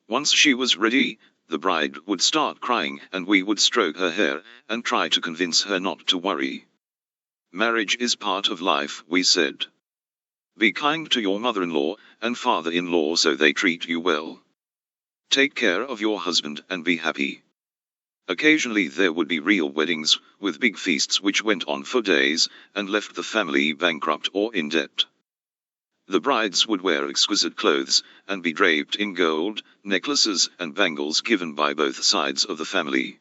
Once she was ready, the bride would start crying and we would stroke her hair and try to convince her not to worry. Marriage is part of life, we said. Be kind to your mother-in-law and father-in-law so they treat you well. Take care of your husband and be happy. Occasionally there would be real weddings, with big feasts which went on for days, and left the family bankrupt or in debt. The brides would wear exquisite clothes, and be draped in gold, necklaces and bangles given by both sides of the family.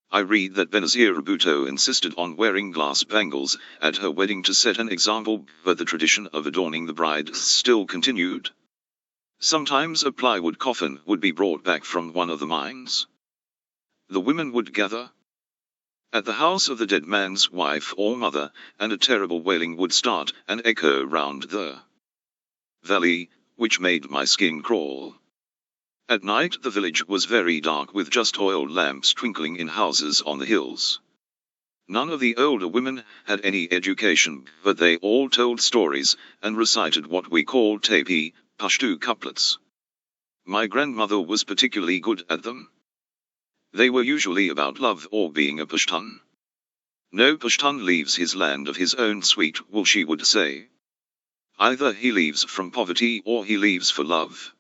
I read that Benazir Bhutto insisted on wearing glass bangles at her wedding to set an example, but the tradition of adorning the bride still continued. Sometimes a plywood coffin would be brought back from one of the mines. The women would gather at the house of the dead man's wife or mother, and a terrible wailing would start and echo round the valley, which made my skin crawl. At night the village was very dark with just oil lamps twinkling in houses on the hills. None of the older women had any education, but they all told stories and recited what we called tapi, Pashto couplets. My grandmother was particularly good at them. They were usually about love or being a Pashtun. No Pashtun leaves his land of his own sweet will, she would say. Either he leaves from poverty or he leaves for love.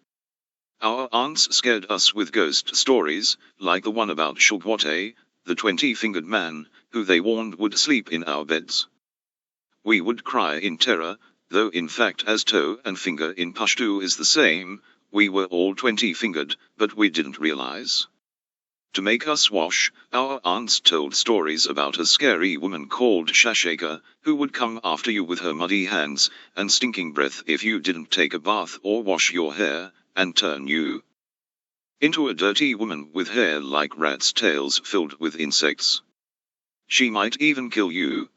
Our aunts scared us with ghost stories, like the one about Shugwate, the 20-fingered man, who they warned would sleep in our beds. We would cry in terror, though in fact as toe and finger in Pashto is the same, we were all 20-fingered, but we didn't realize. To make us wash, our aunts told stories about a scary woman called Shashaka, who would come after you with her muddy hands and stinking breath if you didn't take a bath or wash your hair, and turn you into a dirty woman with hair like rats' tails filled with insects. She might even kill you.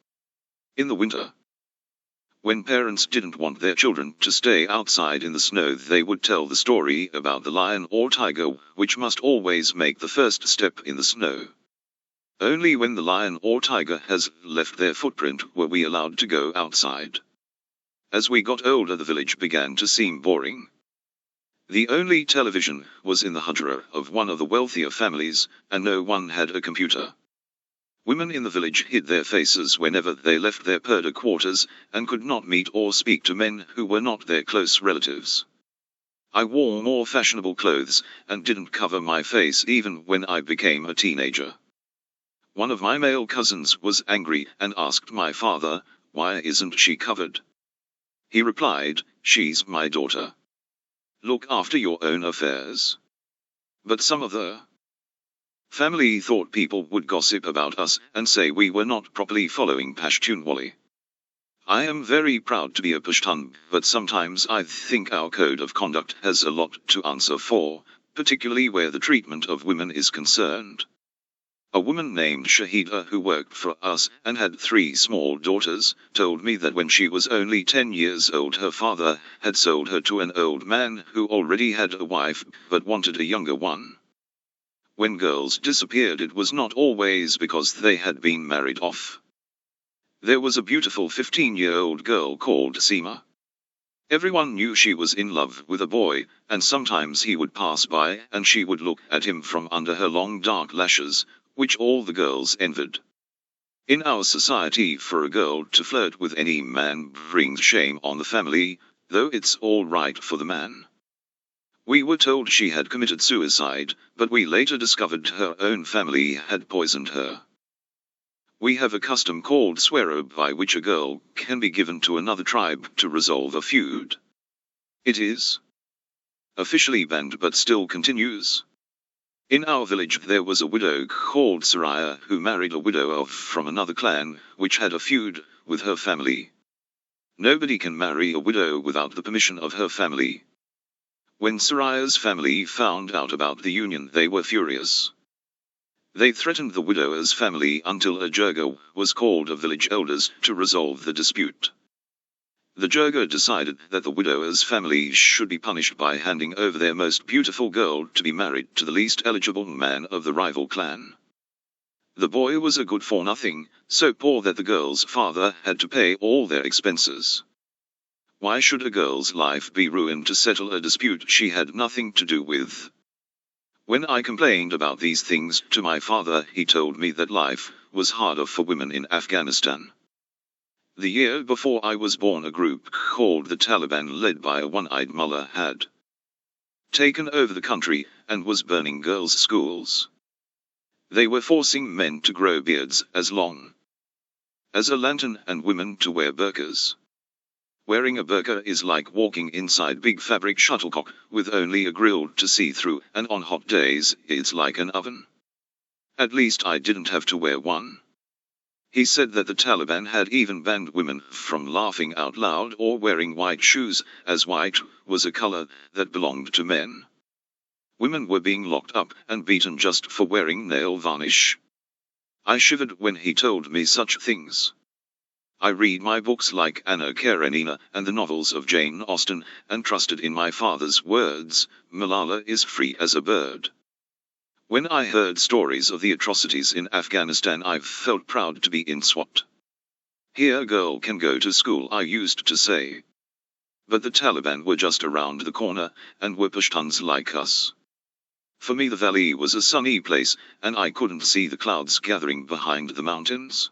In the winter, when parents didn't want their children to stay outside in the snow, they would tell the story about the lion or tiger, which must always make the first step in the snow. Only when the lion or tiger has left their footprint were we allowed to go outside. As we got older, the village began to seem boring. The only television was in the hujra of one of the wealthier families, and no one had a computer. Women in the village hid their faces whenever they left their purdah quarters, and could not meet or speak to men who were not their close relatives. I wore more fashionable clothes, and didn't cover my face even when I became a teenager. One of my male cousins was angry and asked my father, "Why isn't she covered?" He replied, "She's my daughter. look after your own affairs. But some of the family thought people would gossip about us and say we were not properly following Pashtunwali. I am very proud to be a Pashtun, but sometimes I think our code of conduct has a lot to answer for, particularly where the treatment of women is concerned. A woman named Shahida, who worked for us and had 3 small daughters, told me that when she was only 10 years old her father had sold her to an old man who already had a wife but wanted a younger one. When girls disappeared, it was not always because they had been married off. There was a beautiful 15-year-old girl called Seema. Everyone knew she was in love with a boy, and sometimes he would pass by and she would look at him from under her long dark lashes, which all the girls envied. In our society, for a girl to flirt with any man brings shame on the family, though it's all right for the man. We were told she had committed suicide, but we later discovered her own family had poisoned her. We have a custom called Swero, by which a girl can be given to another tribe to resolve a feud. It is officially banned but still continues. In our village there was a widow called Saraya who married a widow from another clan, which had a feud with her family. Nobody can marry a widow without the permission of her family. When Saraya's family found out about the union, they were furious. They threatened the widower's family until a jirga was called of village elders to resolve the dispute. The jirga decided that the widower's family should be punished by handing over their most beautiful girl to be married to the least eligible man of the rival clan. The boy was a good-for-nothing, so poor that the girl's father had to pay all their expenses. Why should a girl's life be ruined to settle a dispute she had nothing to do with? When I complained about these things to my father, he told me that life was harder for women in Afghanistan. The year before I was born, a group called the Taliban, led by a one-eyed mullah, had taken over the country and was burning girls' schools. They were forcing men to grow beards as long as a lantern and women to wear burqas. Wearing a burqa is like walking inside big fabric shuttlecock with only a grill to see through, and on hot days it's like an oven. At least I didn't have to wear one. He said that the Taliban had even banned women from laughing out loud or wearing white shoes, as white was a color that belonged to men. Women were being locked up and beaten just for wearing nail varnish. I shivered when he told me such things. I read my books like Anna Karenina and the novels of Jane Austen, and trusted in my father's words, Malala is free as a bird. When I heard stories of the atrocities in Afghanistan, I felt proud to be in Swat. Here a girl can go to school, I used to say. But the Taliban were just around the corner, and were Pashtuns like us. For me the valley was a sunny place, and I couldn't see the clouds gathering behind the mountains.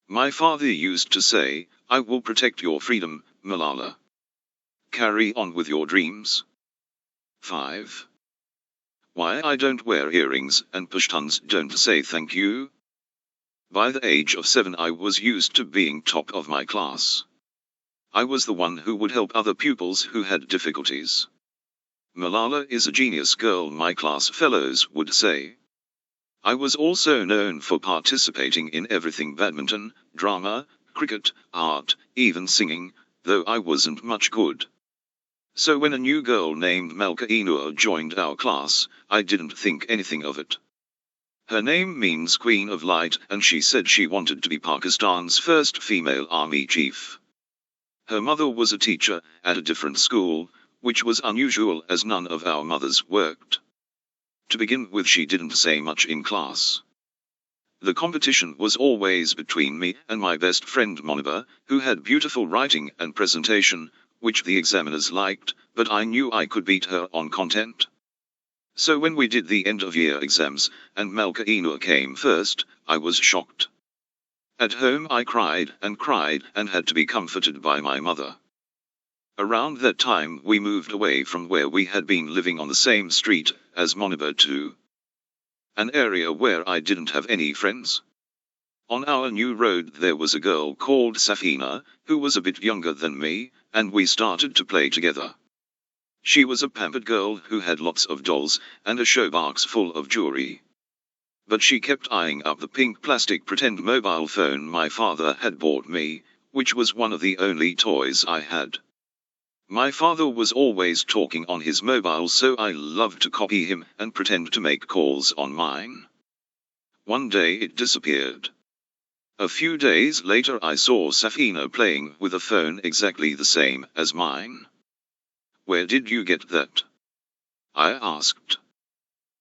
My father used to say, I will protect your freedom, Malala. Carry on with your dreams. 5. Why I don't wear earrings and Pashtuns don't say thank you? By the age of 7 I was used to being top of my class. I was the one who would help other pupils who had difficulties. Malala is a genius girl, my class fellows would say. I was also known for participating in everything: badminton, drama, cricket, art, even singing, though I wasn't much good. So when a new girl named Malka Inur joined our class, I didn't think anything of it. Her name means Queen of Light, and she said she wanted to be Pakistan's first female army chief. Her mother was a teacher at a different school, which was unusual as none of our mothers worked. To begin with, she didn't say much in class. The competition was always between me and my best friend Moniba, who had beautiful writing and presentation, which the examiners liked, but I knew I could beat her on content. So when we did the end-of-year exams, and Malka Inur came first, I was shocked. At home I cried and had to be comforted by my mother. Around that time we moved away from where we had been living on the same street as Moniba to an area where I didn't have any friends. On our new road there was a girl called Safina, who was a bit younger than me, and we started to play together. She was a pampered girl who had lots of dolls and a showbox full of jewelry. But she kept eyeing up the pink plastic pretend mobile phone my father had bought me, which was one of the only toys I had. My father was always talking on his mobile, so I loved to copy him and pretend to make calls on mine. One day it disappeared. A few days later I saw Safina playing with a phone exactly the same as mine. "Where did you get that?" I asked.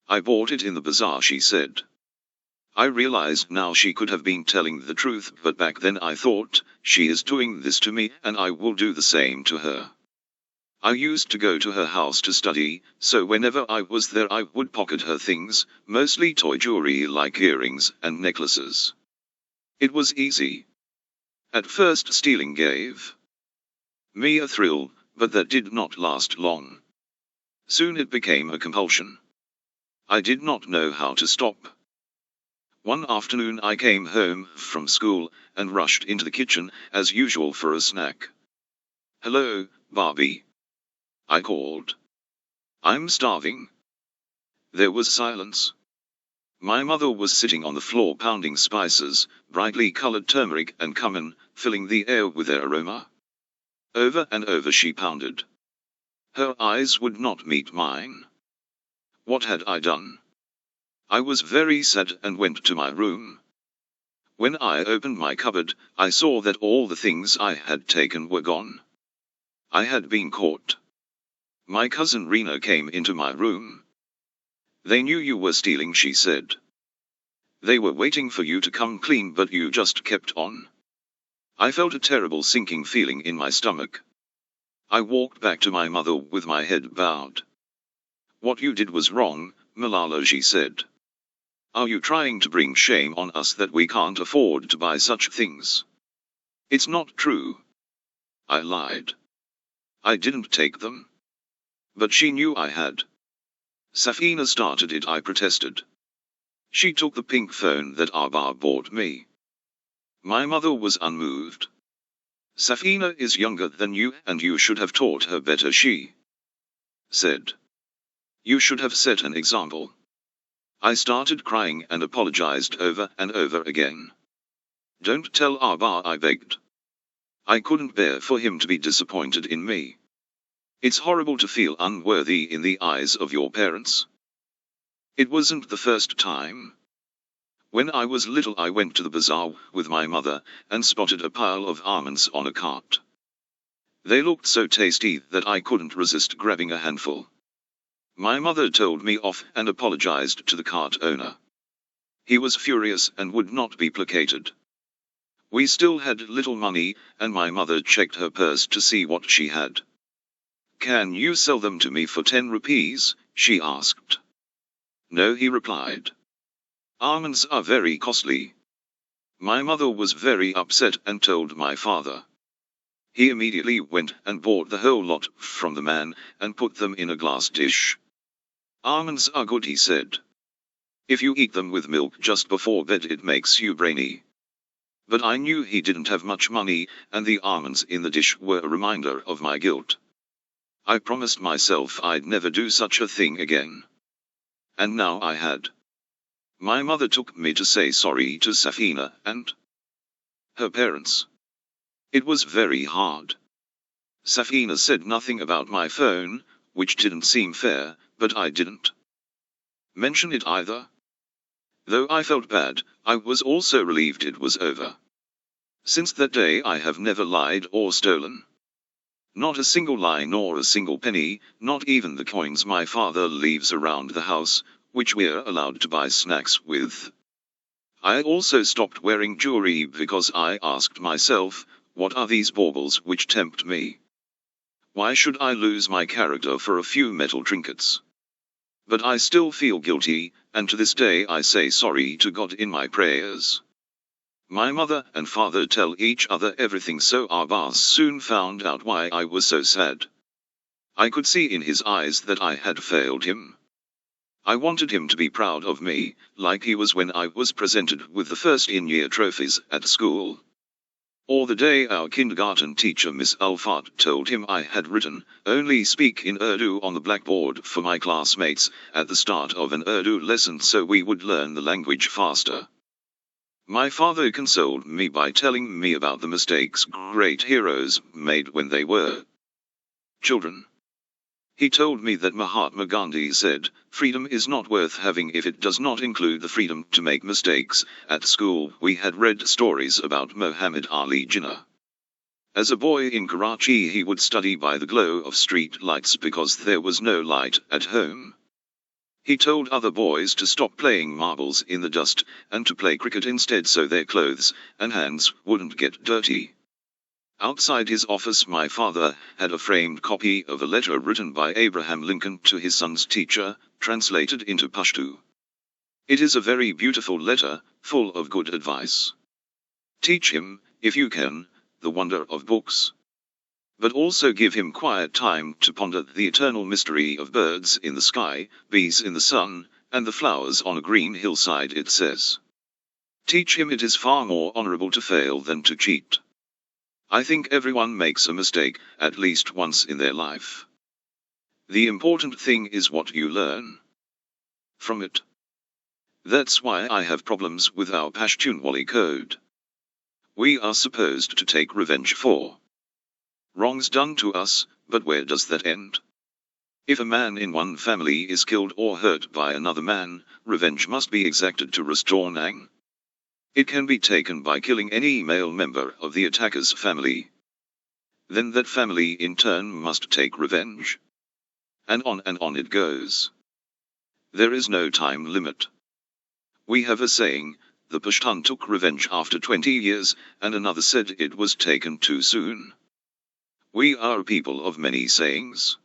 "I bought it in the bazaar," she said. I realized now she could have been telling the truth, but back then I thought, she is doing this to me and I will do the same to her. I used to go to her house to study, so whenever I was there I would pocket her things, mostly toy jewelry like earrings and necklaces. It was easy. At first stealing gave me a thrill, but that did not last long. Soon it became a compulsion. I did not know how to stop. One afternoon I came home from school and rushed into the kitchen, as usual, for a snack. "Hello, Barbie," I called. "I'm starving." There was silence. My mother was sitting on the floor pounding spices, brightly colored turmeric and cumin, filling the air with their aroma. Over and over she pounded. Her eyes would not meet mine. What had I done? I was very sad and went to my room. When I opened my cupboard, I saw that all the things I had taken were gone. I had been caught. My cousin Rena came into my room. "They knew you were stealing," she said. "They were waiting for you to come clean, but you just kept on." I felt a terrible sinking feeling in my stomach. I walked back to my mother with my head bowed. "What you did was wrong, Malala," she said. "Are you trying to bring shame on us that we can't afford to buy such things?" "It's not true," I lied. "I didn't take them." But she knew I had. "Safina started it," I protested. "She took the pink phone that Abba bought me." My mother was unmoved. "Safina is younger than you and you should have taught her better," she said. "You should have set an example." I started crying and apologized over and over again. "Don't tell Abba," I begged. I couldn't bear for him to be disappointed in me. It's horrible to feel unworthy in the eyes of your parents. It wasn't the first time. When I was little I went to the bazaar with my mother and spotted a pile of almonds on a cart. They looked so tasty that I couldn't resist grabbing a handful. My mother told me off and apologized to the cart owner. He was furious and would not be placated. We still had little money, and my mother checked her purse to see what she had. "Can you sell them to me for 10 rupees?" she asked. "No," he replied. "Almonds are very costly." My mother was very upset and told my father. He immediately went and bought the whole lot from the man and put them in a glass dish. "Almonds are good," he said. "If you eat them with milk just before bed it makes you brainy." But I knew he didn't have much money, and the almonds in the dish were a reminder of my guilt. I promised myself I'd never do such a thing again. And now I had. My mother took me to say sorry to Safina and her parents. It was very hard. Safina said nothing about my phone, which didn't seem fair, but I didn't mention it either. Though I felt bad, I was also relieved it was over. Since that day I have never lied or stolen. Not a single lie nor a single penny, not even the coins my father leaves around the house, which we're allowed to buy snacks with. I also stopped wearing jewelry because I asked myself, what are these baubles which tempt me? Why should I lose my character for a few metal trinkets? But I still feel guilty, and to this day I say sorry to God in my prayers. My mother and father tell each other everything, so Abbas soon found out why I was so sad. I could see in his eyes that I had failed him. I wanted him to be proud of me, like he was when I was presented with the first in-year trophies at school. Or the day our kindergarten teacher Miss Alfat told him I had written, "Only speak in Urdu" on the blackboard for my classmates at the start of an Urdu lesson so we would learn the language faster. My father consoled me by telling me about the mistakes great heroes made when they were children. He told me that Mahatma Gandhi said, "Freedom is not worth having if it does not include the freedom to make mistakes." At school, we had read stories about Muhammad Ali Jinnah. As a boy in Karachi, he would study by the glow of street lights because there was no light at home. He told other boys to stop playing marbles in the dust and to play cricket instead so their clothes and hands wouldn't get dirty. Outside his office, my father had a framed copy of a letter written by Abraham Lincoln to his son's teacher, translated into Pashto. It is a very beautiful letter, full of good advice. Teach him, if you can, the wonder of books. But also give him quiet time to ponder the eternal mystery of birds in the sky, bees in the sun, and the flowers on a green hillside, it says. Teach him it is far more honorable to fail than to cheat. I think everyone makes a mistake, at least once in their life. The important thing is what you learn from it. That's why I have problems with our Pashtunwali code. We are supposed to take revenge for wrongs done to us, but where does that end? If a man in one family is killed or hurt by another man, revenge must be exacted to restore Nang. It can be taken by killing any male member of the attacker's family. Then that family in turn must take revenge. And on it goes. There is no time limit. We have a saying, the Pashtun took revenge after 20 years, and another said it was taken too soon. We are a people of many sayings.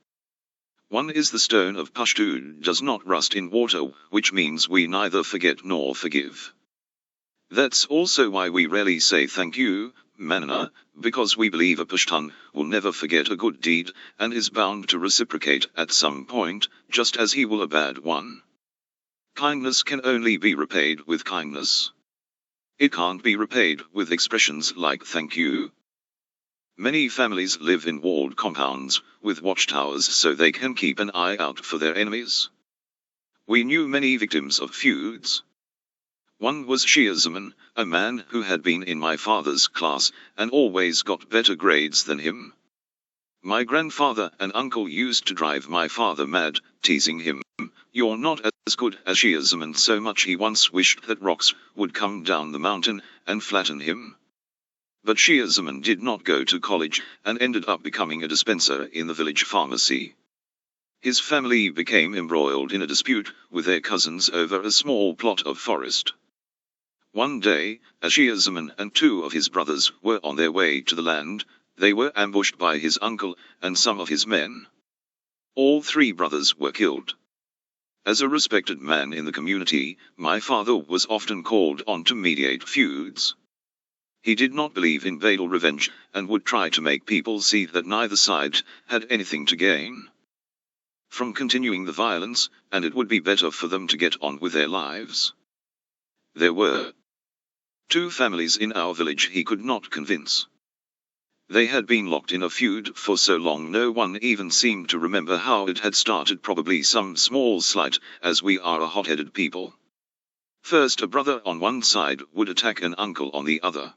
One is the stone of Pashto does not rust in water, which means we neither forget nor forgive. That's also why we rarely say thank you, Manana, because we believe a Pashtun will never forget a good deed, and is bound to reciprocate at some point, just as he will a bad one. Kindness can only be repaid with kindness. It can't be repaid with expressions like thank you. Many families live in walled compounds, with watchtowers so they can keep an eye out for their enemies. We knew many victims of feuds. One was Shiazaman, a man who had been in my father's class, and always got better grades than him. My grandfather and uncle used to drive my father mad, teasing him, "You're not as good as Shiazaman," so much he once wished that rocks would come down the mountain and flatten him. But Shiazaman did not go to college, and ended up becoming a dispenser in the village pharmacy. His family became embroiled in a dispute with their cousins over a small plot of forest. One day, as Shiazaman and two of his brothers were on their way to the land, they were ambushed by his uncle and some of his men. All three brothers were killed. As a respected man in the community, my father was often called on to mediate feuds. He did not believe in banal revenge, and would try to make people see that neither side had anything to gain from continuing the violence, and it would be better for them to get on with their lives. There were two families in our village he could not convince. They had been locked in a feud for so long no one even seemed to remember how it had started, probably some small slight, as we are a hot-headed people. First a brother on one side would attack an uncle on the other.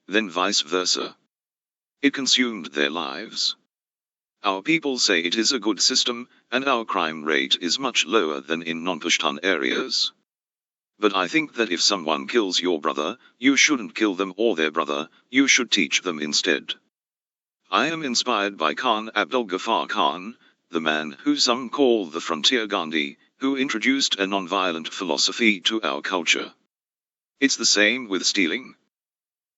Then vice versa. It consumed their lives. Our people say it is a good system, and our crime rate is much lower than in non-Pashtun areas. But I think that if someone kills your brother, you shouldn't kill them or their brother, you should teach them instead. I am inspired by Khan Abdul Ghaffar Khan, the man who some call the frontier Gandhi, who introduced a non-violent philosophy to our culture. It's the same with stealing.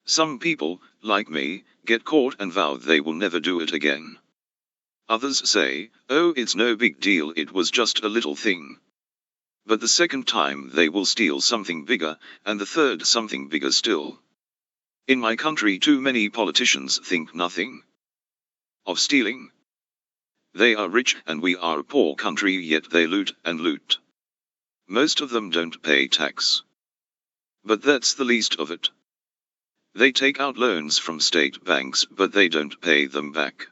Some people, like me, get caught and vow they will never do it again. Others say, "Oh, it's no big deal, it was just a little thing." But the second time they will steal something bigger, and the third something bigger still. In my country too many politicians think nothing of stealing. They are rich and we are a poor country, yet they loot and loot. Most of them don't pay tax. But that's the least of it. They take out loans from state banks, but they don't pay them back.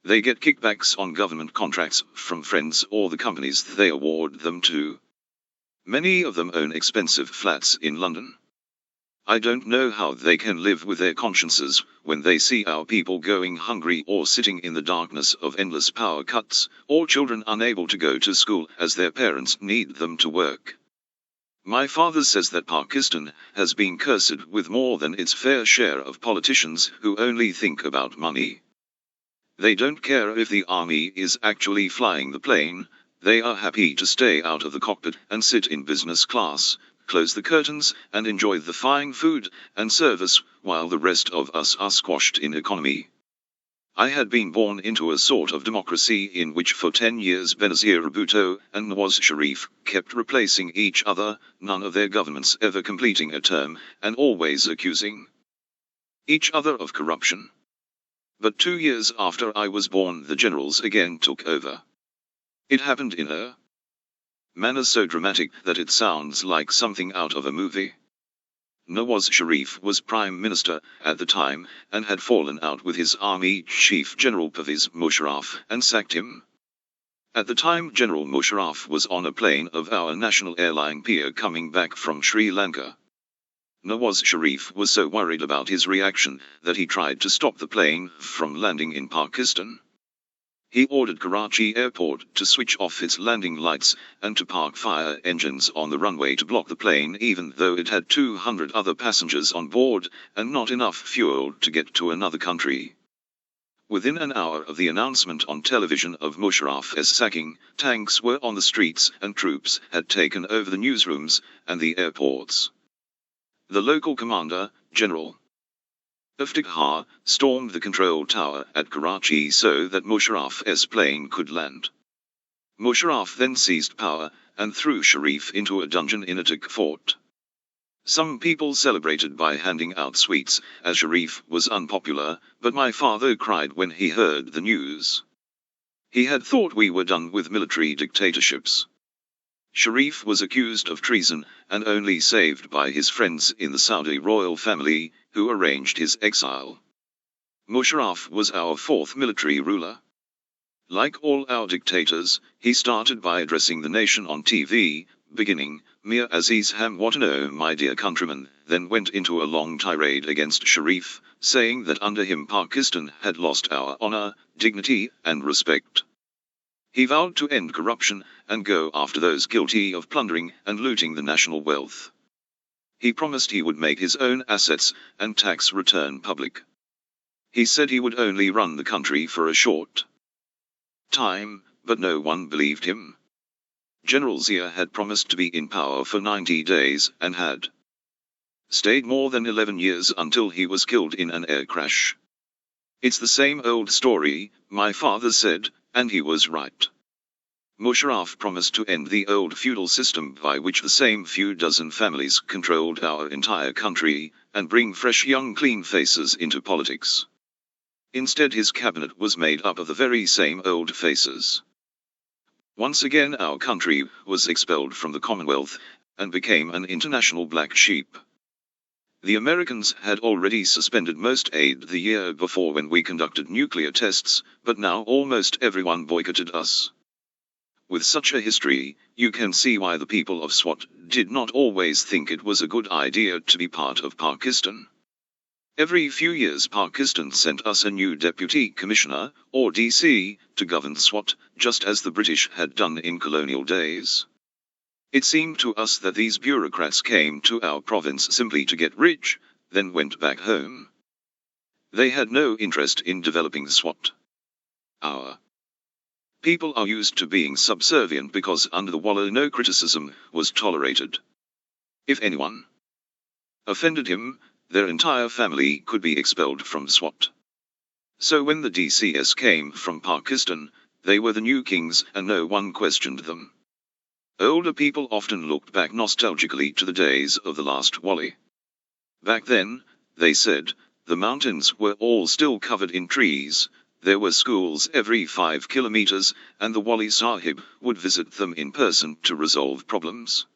They get kickbacks on government contracts from friends or the companies they award them to. Many of them own expensive flats in London. I don't know how they can live with their consciences when they see our people going hungry or sitting in the darkness of endless power cuts, or children unable to go to school as their parents need them to work. My father says that Pakistan has been cursed with more than its fair share of politicians who only think about money. They don't care if the army is actually flying the plane. They are happy to stay out of the cockpit and sit in business class, close the curtains, and enjoy the fine food and service, while the rest of us are squashed in economy. I had been born into a sort of democracy in which for 10 years Benazir Bhutto and Nawaz Sharif kept replacing each other, none of their governments ever completing a term, and always accusing each other of corruption. But 2 years after I was born, the generals again took over. It happened in a manner so dramatic that it sounds like something out of a movie. Nawaz Sharif was Prime Minister at the time, and had fallen out with his army chief General Pervez Musharraf and sacked him. At the time, General Musharraf was on a plane of our national airline Pier coming back from Sri Lanka. Nawaz Sharif was so worried about his reaction that he tried to stop the plane from landing in Pakistan. He ordered Karachi Airport to switch off its landing lights and to park fire engines on the runway to block the plane, even though it had 200 other passengers on board and not enough fuel to get to another country. Within an hour of the announcement on television of Musharraf's sacking, tanks were on the streets and troops had taken over the newsrooms and the airports. The local commander, General Iftikhar, stormed the control tower at Karachi so that Musharraf's plane could land. Musharraf then seized power and threw Sharif into a dungeon in a Attic fort. Some people celebrated by handing out sweets, as Sharif was unpopular, but my father cried when he heard the news. He had thought we were done with military dictatorships. Sharif was accused of treason and only saved by his friends in the Saudi royal family, who arranged his exile. Musharraf was our fourth military ruler. Like all our dictators, he started by addressing the nation on TV, beginning, "Mir Aziz Ham Watano, my dear countrymen," then went into a long tirade against Sharif, saying that under him Pakistan had lost our honor, dignity, and respect. He vowed to end corruption and go after those guilty of plundering and looting the national wealth. He promised he would make his own assets and tax return public. He said he would only run the country for a short time, but no one believed him. General Zia had promised to be in power for 90 days and had stayed more than 11 years until he was killed in an air crash. It's the same old story, my father said, and he was right. Musharraf promised to end the old feudal system by which the same few dozen families controlled our entire country, and bring fresh young clean faces into politics. Instead, his cabinet was made up of the very same old faces. Once again our country was expelled from the Commonwealth, and became an international black sheep. The Americans had already suspended most aid the year before when we conducted nuclear tests, but now almost everyone boycotted us. With such a history, you can see why the people of Swat did not always think it was a good idea to be part of Pakistan. Every few years Pakistan sent us a new Deputy Commissioner, or DC, to govern Swat, just as the British had done in colonial days. It seemed to us that these bureaucrats came to our province simply to get rich, then went back home. They had no interest in developing Swat. Our people are used to being subservient because under the Wallah no criticism was tolerated. If anyone offended him, their entire family could be expelled from Swat. So when the DCS came from Pakistan, they were the new kings and no one questioned them. Older people often looked back nostalgically to the days of the last Wali. Back then, they said, the mountains were all still covered in trees, there were schools every 5 kilometers, and the Wali Sahib would visit them in person to resolve problems.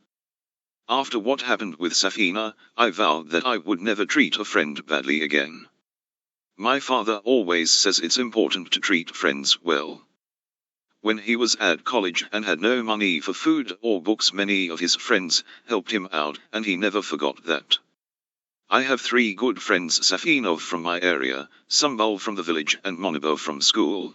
After what happened with Safina, I vowed that I would never treat a friend badly again. My father always says it's important to treat friends well. When he was at college and had no money for food or books, many of his friends helped him out, and he never forgot that. I have 3 good friends: Safina from my area, Sambal from the village, and Moniba from school.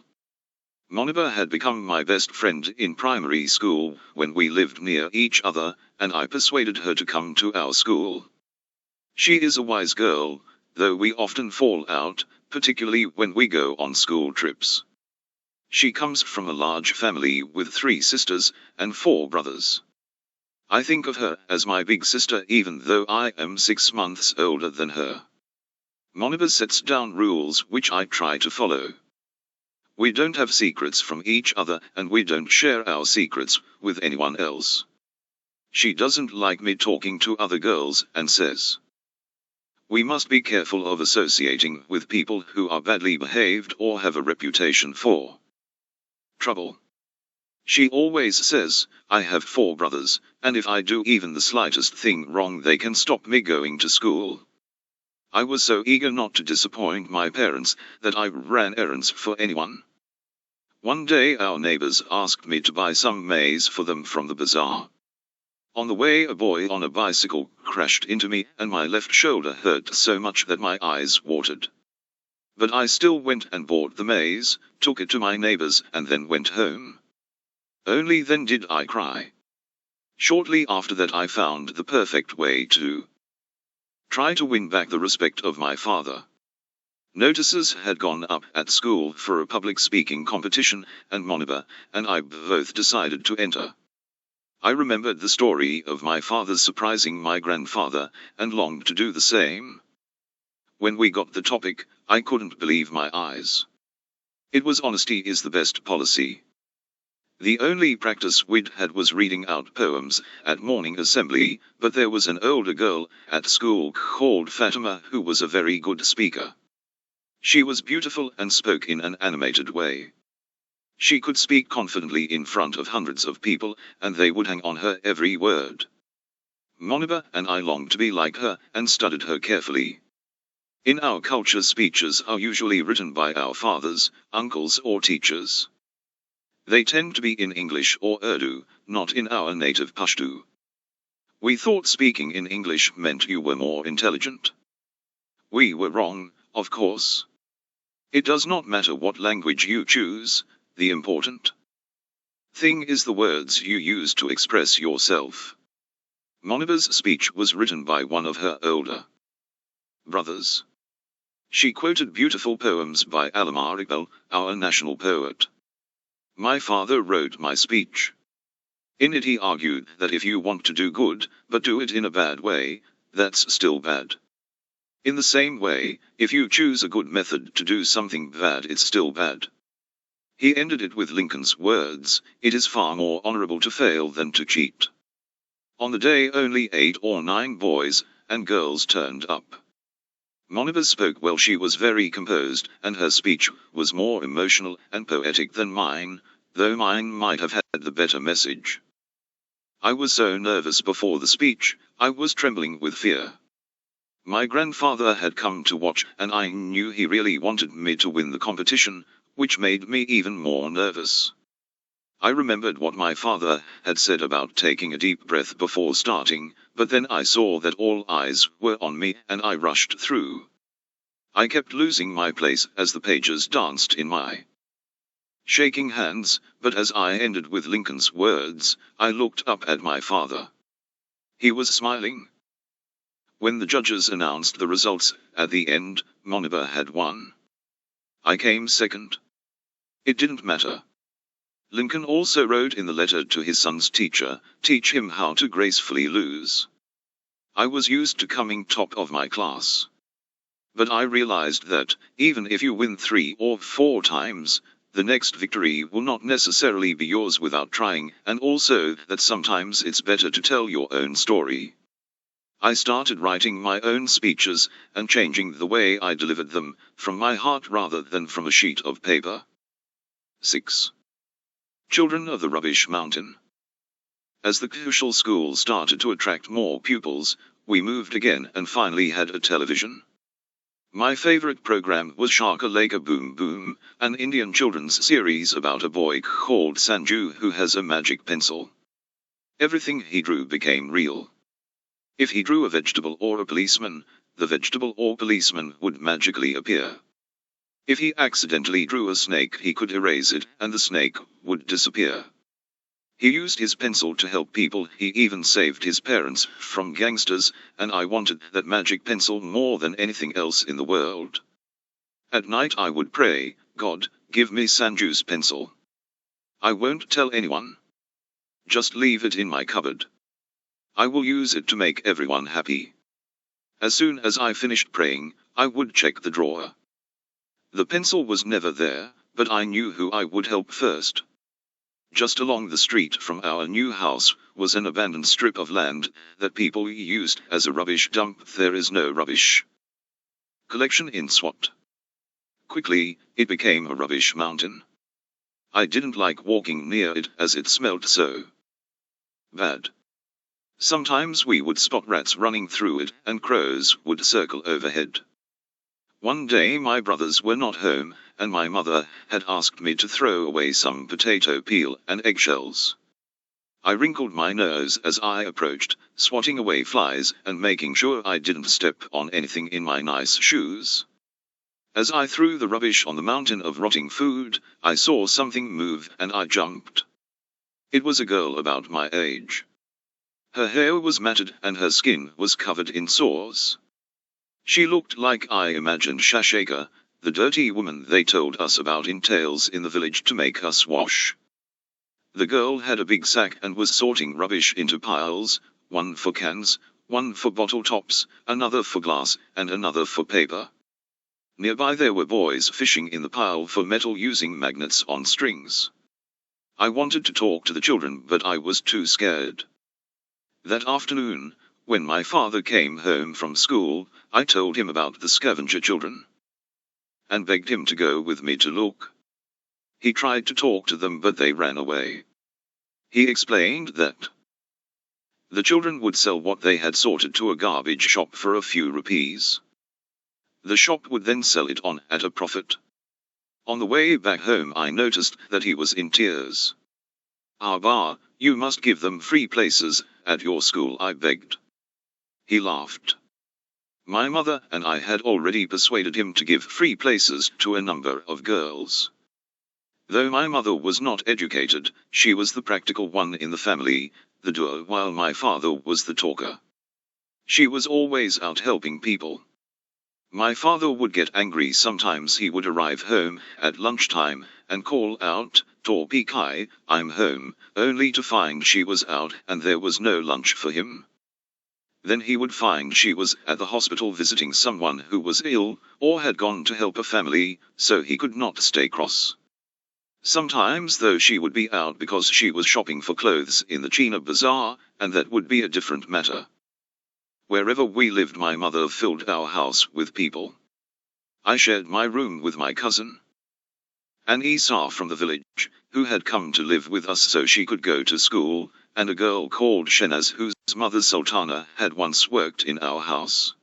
Moniba had become my best friend in primary school when we lived near each other, and I persuaded her to come to our school. She is a wise girl, though we often fall out, particularly when we go on school trips. She comes from a large family with 3 sisters and 4 brothers. I think of her as my big sister even though I am 6 months older than her. Moniba sets down rules which I try to follow. We don't have secrets from each other, and we don't share our secrets with anyone else. She doesn't like me talking to other girls and says we must be careful of associating with people who are badly behaved or have a reputation for trouble. She always says, I have 4 brothers, and if I do even the slightest thing wrong they can stop me going to school. I was so eager not to disappoint my parents that I ran errands for anyone. One day our neighbors asked me to buy some maize for them from the bazaar. On the way a boy on a bicycle crashed into me and my left shoulder hurt so much that my eyes watered. But I still went and bought the maize, took it to my neighbors and then went home. Only then did I cry. Shortly after that I found the perfect way to try to win back the respect of my father. Notices had gone up at school for a public speaking competition, and Moniba and I both decided to enter. I remembered the story of my father surprising my grandfather, and longed to do the same. When we got the topic, I couldn't believe my eyes. It was honesty is the best policy. The only practice we'd had was reading out poems at morning assembly, but there was an older girl at school called Fatima who was a very good speaker. She was beautiful and spoke in an animated way. She could speak confidently in front of hundreds of people, and they would hang on her every word. Moniba and I longed to be like her, and studied her carefully. In our culture, speeches are usually written by our fathers, uncles or teachers. They tend to be in English or Urdu, not in our native Pashto. We thought speaking in English meant you were more intelligent. We were wrong, of course. It does not matter what language you choose, the important thing is the words you use to express yourself. Moniba's speech was written by one of her older brothers. She quoted beautiful poems by Allama Iqbal, our national poet. My father wrote my speech. In it he argued that if you want to do good, but do it in a bad way, that's still bad. In the same way, if you choose a good method to do something bad, it's still bad. He ended it with Lincoln's words, it is far more honorable to fail than to cheat. On the day only 8 or 9 boys and girls turned up. Moniba spoke well. She was very composed, and her speech was more emotional and poetic than mine, though mine might have had the better message. I was so nervous before the speech, I was trembling with fear. My grandfather had come to watch, and I knew he really wanted me to win the competition, which made me even more nervous. I remembered what my father had said about taking a deep breath before starting, but then I saw that all eyes were on me, and I rushed through. I kept losing my place as the pages danced in my shaking hands, but as I ended with Lincoln's words, I looked up at my father. He was smiling. When the judges announced the results, at the end, Moniba had won. I came second. It didn't matter. Lincoln also wrote in the letter to his son's teacher, teach him how to gracefully lose. I was used to coming top of my class. But I realized that, even if you win 3 or 4 times, the next victory will not necessarily be yours without trying, and also that sometimes it's better to tell your own story. I started writing my own speeches, and changing the way I delivered them, from my heart rather than from a sheet of paper. 6. Children of the Rubbish Mountain. As the crucial school started to attract more pupils, we moved again and finally had a television. My favorite program was Shaka Leka Boom Boom, an Indian children's series about a boy called Sanju who has a magic pencil. Everything he drew became real. If he drew a vegetable or a policeman, the vegetable or policeman would magically appear. If he accidentally drew a snake, he could erase it, and the snake would disappear. He used his pencil to help people, he even saved his parents from gangsters, and I wanted that magic pencil more than anything else in the world. At night I would pray, God, give me Sanju's pencil. I won't tell anyone. Just leave it in my cupboard. I will use it to make everyone happy. As soon as I finished praying, I would check the drawer. The pencil was never there, but I knew who I would help first. Just along the street from our new house was an abandoned strip of land that people used as a rubbish dump. There is no rubbish collection in Swat. Quickly, it became a rubbish mountain. I didn't like walking near it as it smelled so bad. Sometimes we would spot rats running through it, and crows would circle overhead. One day my brothers were not home, and my mother had asked me to throw away some potato peel and eggshells. I wrinkled my nose as I approached, swatting away flies and making sure I didn't step on anything in my nice shoes. As I threw the rubbish on the mountain of rotting food, I saw something move and I jumped. It was a girl about my age. Her hair was matted and her skin was covered in sores. She looked like I imagined Shashaka, the dirty woman they told us about in tales in the village to make us wash. The girl had a big sack and was sorting rubbish into piles, one for cans, one for bottle tops, another for glass, and another for paper. Nearby there were boys fishing in the pile for metal using magnets on strings. I wanted to talk to the children, but I was too scared. That afternoon, when my father came home from school, I told him about the scavenger children and begged him to go with me to look. He tried to talk to them, but they ran away. He explained that the children would sell what they had sorted to a garbage shop for a few rupees. The shop would then sell it on at a profit. On the way back home I noticed that he was in tears. "Abba, you must give them free places at your school," I begged. He laughed. My mother and I had already persuaded him to give free places to a number of girls. Though my mother was not educated, she was the practical one in the family, the doer, while my father was the talker. She was always out helping people. My father would get angry sometimes. He would arrive home at lunchtime and call out, "Torpi Kai, I'm home," only to find she was out and there was no lunch for him. Then he would find she was at the hospital visiting someone who was ill, or had gone to help a family, so he could not stay cross. Sometimes though she would be out because she was shopping for clothes in the China bazaar, and that would be a different matter. Wherever we lived my mother filled our house with people. I shared my room with my cousin an Isa from the village, who had come to live with us so she could go to school, and a girl called Shenaz whose mother Sultana had once worked in our house.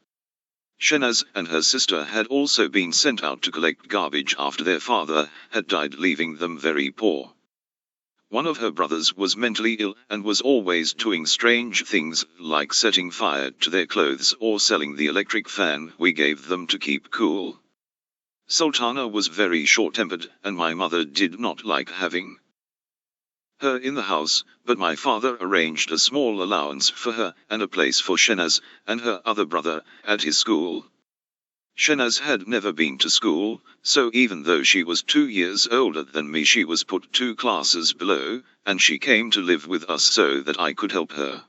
Shenaz and her sister had also been sent out to collect garbage after their father had died, leaving them very poor. One of her brothers was mentally ill and was always doing strange things like setting fire to their clothes or selling the electric fan we gave them to keep cool. Sultana was very short-tempered and my mother did not like having her in the house, but my father arranged a small allowance for her and a place for Shenaz and her other brother at his school. Shenaz had never been to school, so even though she was 2 years older than me she was put 2 classes below, and she came to live with us so that I could help her.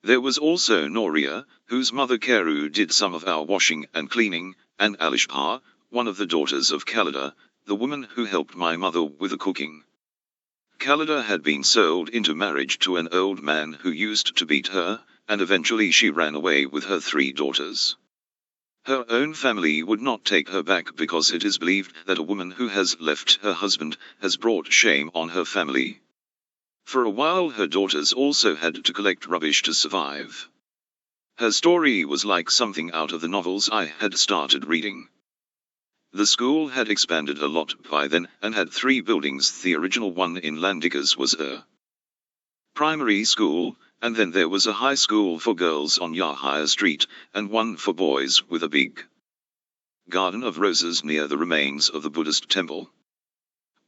There was also Noria, whose mother Karu did some of our washing and cleaning, and Alishpa, one of the daughters of Khalida, the woman who helped my mother with the cooking. Khalida had been sold into marriage to an old man who used to beat her, and eventually she ran away with her 3 daughters. Her own family would not take her back because it is believed that a woman who has left her husband has brought shame on her family. For a while her daughters also had to collect rubbish to survive. Her story was like something out of the novels I had started reading. The school had expanded a lot by then and had 3 buildings. The original one in Landikas was a primary school, and then there was a high school for girls on Yahya Street, and one for boys with a big garden of roses near the remains of the Buddhist temple.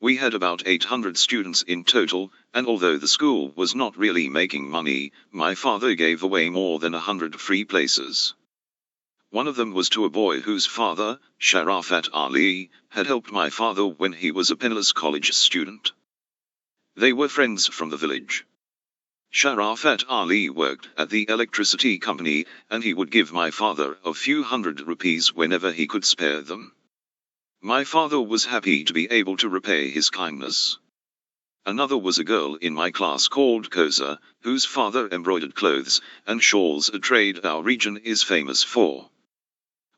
We had about 800 students in total, and although the school was not really making money, my father gave away more than 100 free places. One of them was to a boy whose father, Sharafat Ali, had helped my father when he was a penniless college student. They were friends from the village. Sharafat Ali worked at the electricity company, and he would give my father a few hundred rupees whenever he could spare them. My father was happy to be able to repay his kindness. Another was a girl in my class called Kosa, whose father embroidered clothes and shawls, a trade our region is famous for.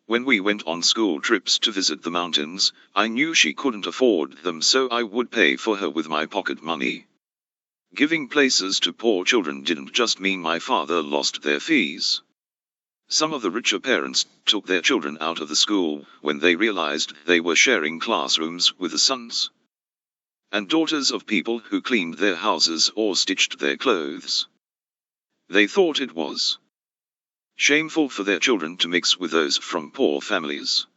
When we went on school trips to visit the mountains, I knew she couldn't afford them, so I would pay for her with my pocket money. Giving places to poor children didn't just mean my father lost their fees. Some of the richer parents took their children out of the school when they realized they were sharing classrooms with the sons and daughters of people who cleaned their houses or stitched their clothes. They thought it was shameful for their children to mix with those from poor families.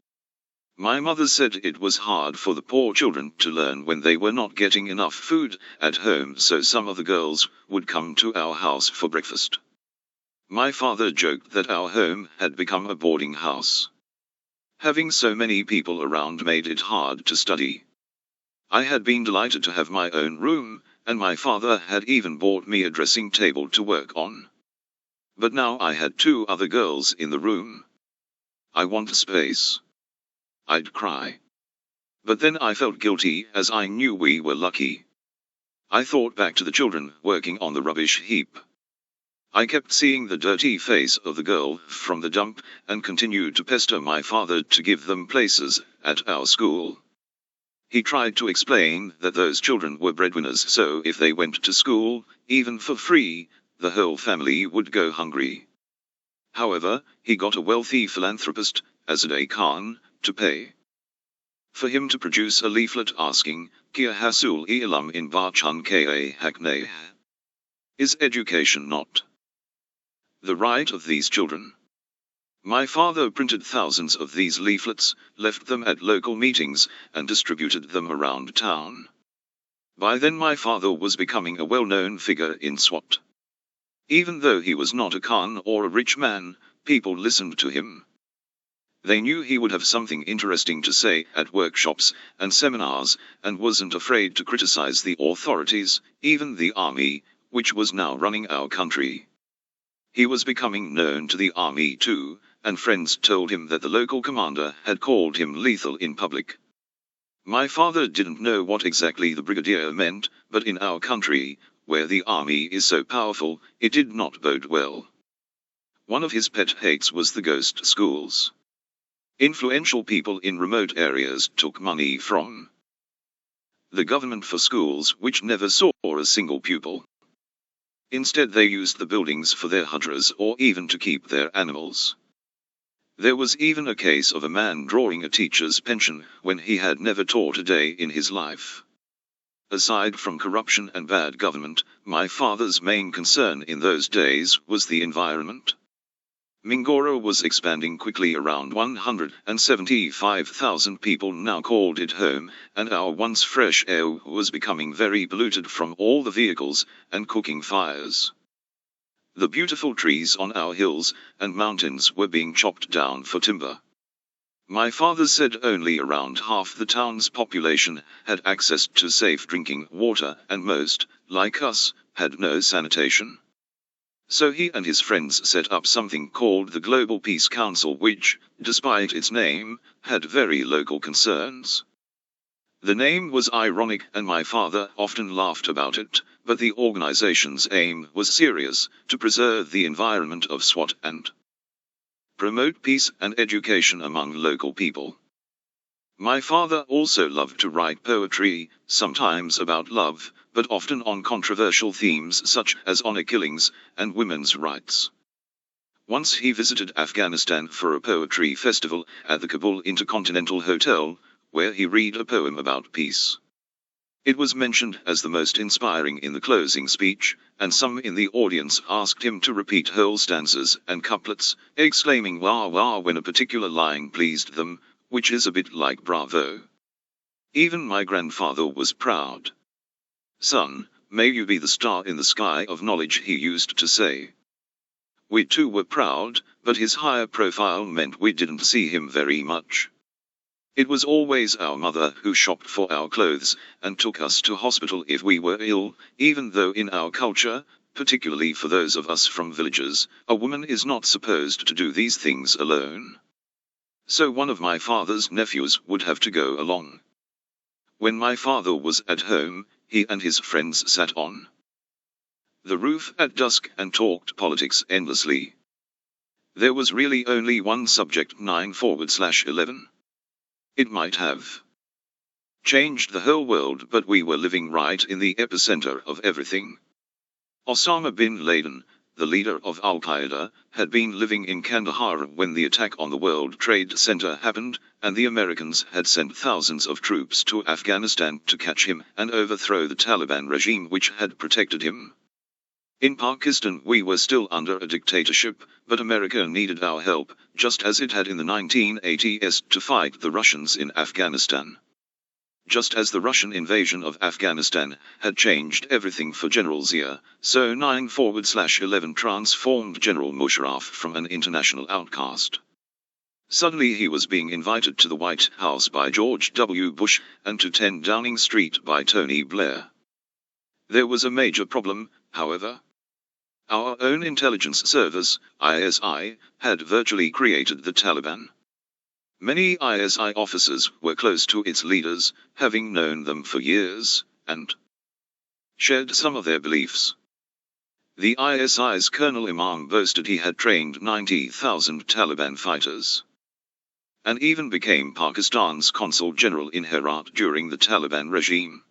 My mother said it was hard for the poor children to learn when they were not getting enough food at home, so some of the girls would come to our house for breakfast. My father joked that our home had become a boarding house. Having so many people around made it hard to study. I had been delighted to have my own room, and my father had even bought me a dressing table to work on. But now I had 2 other girls in the room. I want space. I'd cry. But then I felt guilty as I knew we were lucky. I thought back to the children working on the rubbish heap. I kept seeing the dirty face of the girl from the dump and continued to pester my father to give them places at our school. He tried to explain that those children were breadwinners, so if they went to school, even for free, the whole family would go hungry. However, he got a wealthy philanthropist, Azadeh Khan, to pay for him to produce a leaflet asking, Kya hasul ilam in bachan ka hakne? Is education not the right of these children? My father printed thousands of these leaflets, left them at local meetings, and distributed them around town. By then my father was becoming a well-known figure in Swat. Even though he was not a Khan or a rich man, people listened to him. They knew he would have something interesting to say at workshops and seminars, and wasn't afraid to criticize the authorities, even the army, which was now running our country. He was becoming known to the army too, and friends told him that the local commander had called him lethal in public. My father didn't know what exactly the brigadier meant, but in our country, where the army is so powerful, it did not bode well. One of his pet hates was the ghost schools. Influential people in remote areas took money from the government for schools which never saw a single pupil. Instead they used the buildings for their hujras or even to keep their animals. There was even a case of a man drawing a teacher's pension when he had never taught a day in his life. Aside from corruption and bad government, my father's main concern in those days was the environment. Mingora was expanding quickly. Around 175,000 people now called it home, and our once fresh air was becoming very polluted from all the vehicles and cooking fires. The beautiful trees on our hills and mountains were being chopped down for timber. My father said only around half the town's population had access to safe drinking water, and most, like us, had no sanitation. So he and his friends set up something called the Global Peace Council, which, despite its name, had very local concerns. The name was ironic and my father often laughed about it, but the organization's aim was serious: to preserve the environment of Swat and promote peace and education among local people. My father also loved to write poetry, sometimes about love, but often on controversial themes such as honor killings and women's rights. Once he visited Afghanistan for a poetry festival at the Kabul Intercontinental Hotel, where he read a poem about peace. It was mentioned as the most inspiring in the closing speech, and some in the audience asked him to repeat whole stanzas and couplets, exclaiming wah wah when a particular line pleased them, which is a bit like bravo. Even my grandfather was proud. "Son, may you be the star in the sky of knowledge," he used to say. We too were proud, but his higher profile meant we didn't see him very much. It was always our mother who shopped for our clothes and took us to hospital if we were ill, even though in our culture, particularly for those of us from villages, a woman is not supposed to do these things alone. So one of my father's nephews would have to go along. When my father was at home, he and his friends sat on the roof at dusk and talked politics endlessly. There was really only one subject 9/11. It might have changed the whole world, but we were living right in the epicenter of everything. Osama bin Laden, the leader of Al-Qaeda, had been living in Kandahar when the attack on the World Trade Center happened, and the Americans had sent thousands of troops to Afghanistan to catch him and overthrow the Taliban regime which had protected him. In Pakistan we were still under a dictatorship, but America needed our help, just as it had in the 1980s to fight the Russians in Afghanistan. Just as the Russian invasion of Afghanistan had changed everything for General Zia, so 9/11 transformed General Musharraf from an international outcast. Suddenly he was being invited to the White House by George W. Bush, and to 10 Downing Street by Tony Blair. There was a major problem, however. Our own intelligence service, ISI, had virtually created the Taliban. Many ISI officers were close to its leaders, having known them for years, and shared some of their beliefs. The ISI's Colonel Imam boasted he had trained 90,000 Taliban fighters, and even became Pakistan's consul general in Herat during the Taliban regime.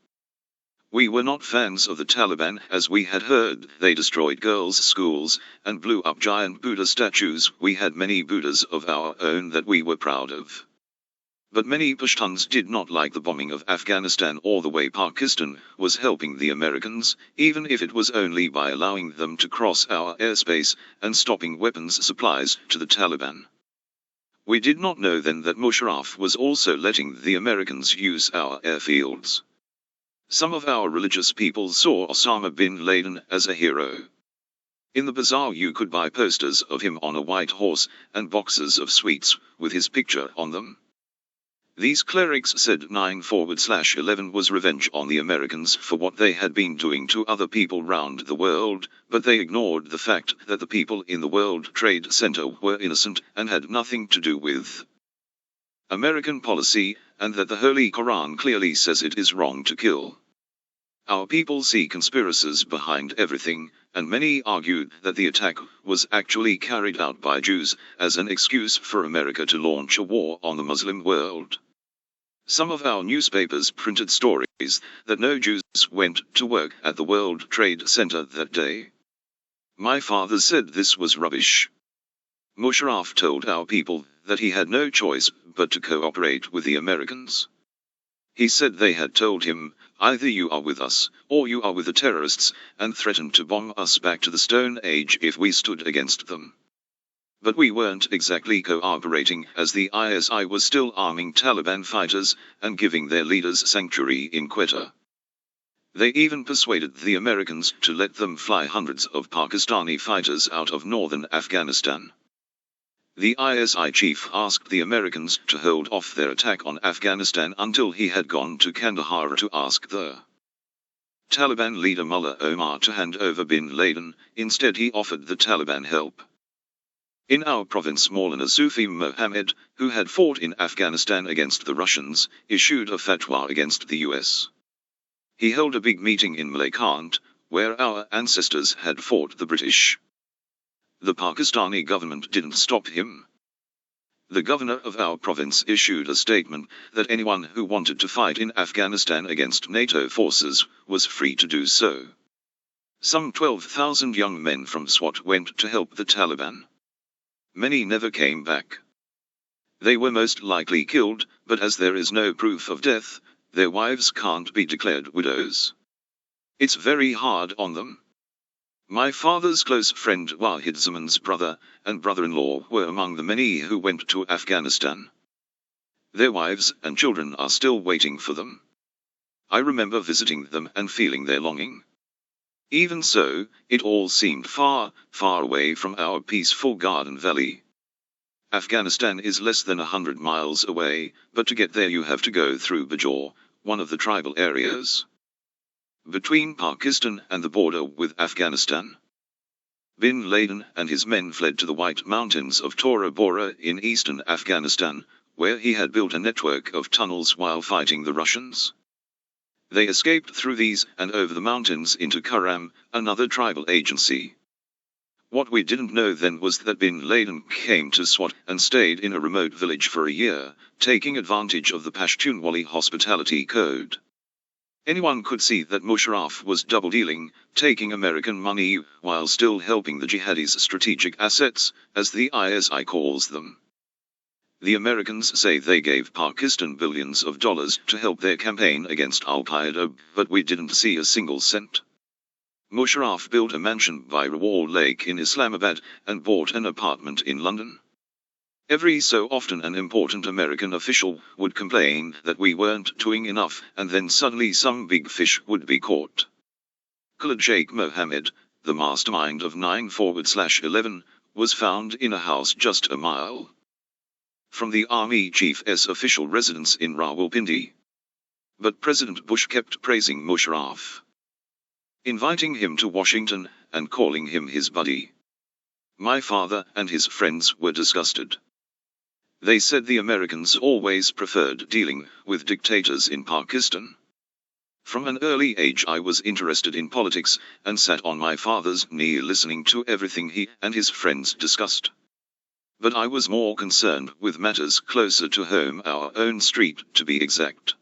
We were not fans of the Taliban, as we had heard they destroyed girls' schools and blew up giant Buddha statues. We had many Buddhas of our own that we were proud of. But many Pashtuns did not like the bombing of Afghanistan or the way Pakistan was helping the Americans, even if it was only by allowing them to cross our airspace and stopping weapons supplies to the Taliban. We did not know then that Musharraf was also letting the Americans use our airfields. Some of our religious people saw Osama bin Laden as a hero. In the bazaar you could buy posters of him on a white horse and boxes of sweets with his picture on them. These clerics said 9/11 was revenge on the Americans for what they had been doing to other people round the world, but they ignored the fact that the people in the World Trade Center were innocent and had nothing to do with American policy, and that the Holy Quran clearly says it is wrong to kill. Our people see conspiracies behind everything, and many argued that the attack was actually carried out by Jews as an excuse for America to launch a war on the Muslim world. Some of our newspapers printed stories that no Jews went to work at the World Trade Center that day. My father said this was rubbish. Musharraf told our people that he had no choice but to cooperate with the Americans. He said they had told him, either you are with us, or you are with the terrorists, and threatened to bomb us back to the Stone Age if we stood against them. But we weren't exactly cooperating, as the ISI was still arming Taliban fighters and giving their leaders sanctuary in Quetta. They even persuaded the Americans to let them fly hundreds of Pakistani fighters out of northern Afghanistan. The ISI chief asked the Americans to hold off their attack on Afghanistan until he had gone to Kandahar to ask the Taliban leader Mullah Omar to hand over bin Laden. Instead he offered the Taliban help. In our province Maulana Sufi Mohammed, who had fought in Afghanistan against the Russians, issued a fatwa against the US. He held a big meeting in Malakand, where our ancestors had fought the British. The Pakistani government didn't stop him. The governor of our province issued a statement that anyone who wanted to fight in Afghanistan against NATO forces was free to do so. Some 12,000 young men from Swat went to help the Taliban. Many never came back. They were most likely killed, but as there is no proof of death, their wives can't be declared widows. It's very hard on them. My father's close friend Wahid Zaman's brother and brother-in-law were among the many who went to Afghanistan. Their wives and children are still waiting for them. I remember visiting them and feeling their longing. Even so, it all seemed far, far away from our peaceful Garden Valley. Afghanistan is less than 100 miles away, but to get there you have to go through Bajaur, one of the tribal areas between Pakistan and the border with Afghanistan. Bin Laden and his men fled to the White Mountains of Tora Bora in eastern Afghanistan, where he had built a network of tunnels while fighting the Russians. They escaped through these and over the mountains into Kurram, another tribal agency. What we didn't know then was that Bin Laden came to Swat and stayed in a remote village for a year, taking advantage of the Pashtunwali hospitality code. Anyone could see that Musharraf was double-dealing, taking American money while still helping the jihadis' strategic assets, as the ISI calls them. The Americans say they gave Pakistan billions of dollars to help their campaign against Al-Qaeda, but we didn't see a single cent. Musharraf built a mansion by Rawal Lake in Islamabad and bought an apartment in London. Every so often an important American official would complain that we weren't doing enough, and then suddenly some big fish would be caught. Khalid Sheikh Mohammed, the mastermind of 9/11, was found in a house just a mile from the Army Chief's official residence in Rawalpindi. But President Bush kept praising Musharraf, inviting him to Washington, and calling him his buddy. My father and his friends were disgusted. They said the Americans always preferred dealing with dictators in Pakistan. From an early age I was interested in politics, and sat on my father's knee listening to everything he and his friends discussed. But I was more concerned with matters closer to home, our own street to be exact.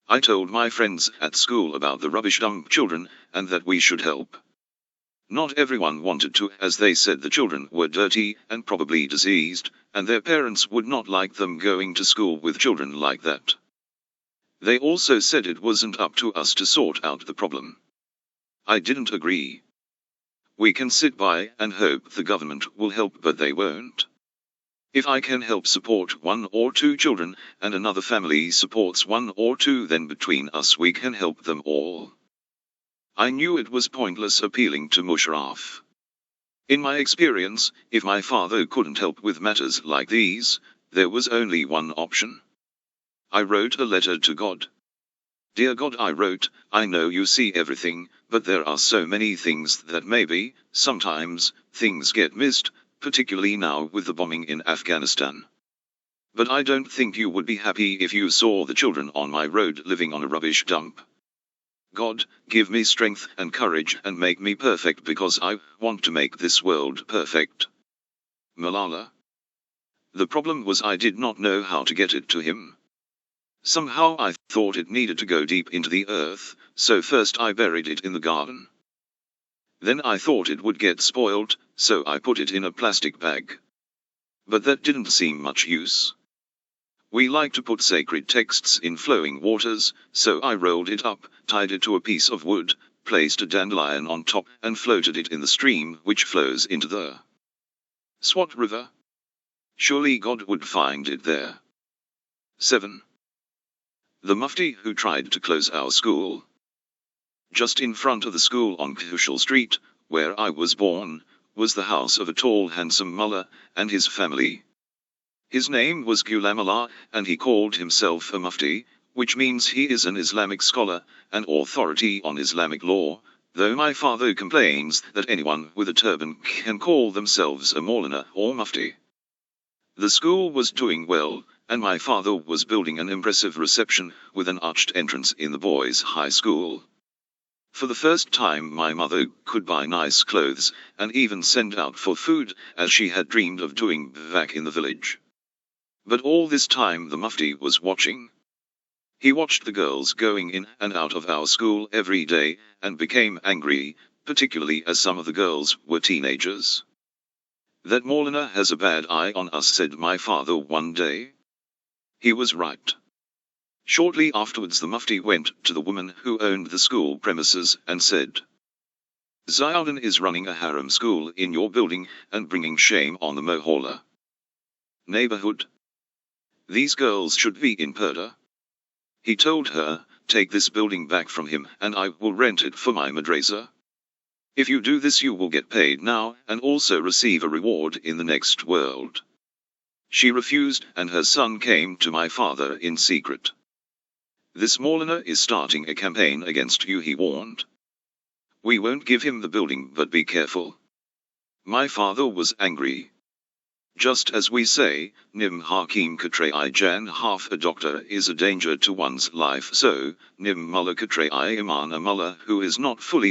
I told my friends at school about the rubbish dump children, and that we should help. Not everyone wanted to, as they said the children were dirty and probably diseased, and their parents would not like them going to school with children like that. They also said it wasn't up to us to sort out the problem. I didn't agree. We can sit by and hope the government will help, but they won't. If I can help support 1 or 2 children, and another family supports 1 or 2, then between us we can help them all. I knew it was pointless appealing to Musharraf. In my experience, if my father couldn't help with matters like these, there was only one option. I wrote a letter to God. Dear God, I wrote, I know you see everything, but there are so many things that maybe, sometimes, things get missed, particularly now with the bombing in Afghanistan. But I don't think you would be happy if you saw the children on my road living on a rubbish dump. God, give me strength and courage and make me perfect, because I want to make this world perfect. Malala. The problem was I did not know how to get it to him. Somehow I thought it needed to go deep into the earth, so first I buried it in the garden. Then I thought it would get spoiled, so I put it in a plastic bag. But that didn't seem much use. We like to put sacred texts in flowing waters, so I rolled it up, tied it to a piece of wood, placed a dandelion on top, and floated it in the stream which flows into the Swat River. Surely God would find it there. 7. The Mufti who tried to close our school. Just in front of the school on Kushal Street, where I was born, was the house of a tall handsome mullah and his family. His name was Ghulam Allah, and he called himself a Mufti, which means he is an Islamic scholar, and authority on Islamic law, though my father complains that anyone with a turban can call themselves a Maulana or Mufti. The school was doing well, and my father was building an impressive reception with an arched entrance in the boys' high school. For the first time my mother could buy nice clothes, and even send out for food, as she had dreamed of doing back in the village. But all this time the Mufti was watching. He watched the girls going in and out of our school every day, and became angry, particularly as some of the girls were teenagers. "That Maulana has a bad eye on us," said my father one day. He was right. Shortly afterwards the Mufti went to the woman who owned the school premises and said, "Ziauddin is running a harem school in your building and bringing shame on the Mohalla neighborhood. These girls should be in Purdah." He told her, "Take this building back from him and I will rent it for my madrasa. If you do this you will get paid now and also receive a reward in the next world." She refused and her son came to my father in secret. "This Maulana is starting a campaign against you," he warned. "We won't give him the building, but be careful." My father was angry. Just as we say, Nim Hakim Katre I Jan, half a doctor is a danger to one's life, so, Nim Mullah Katre I Iman a Mullah who is not fully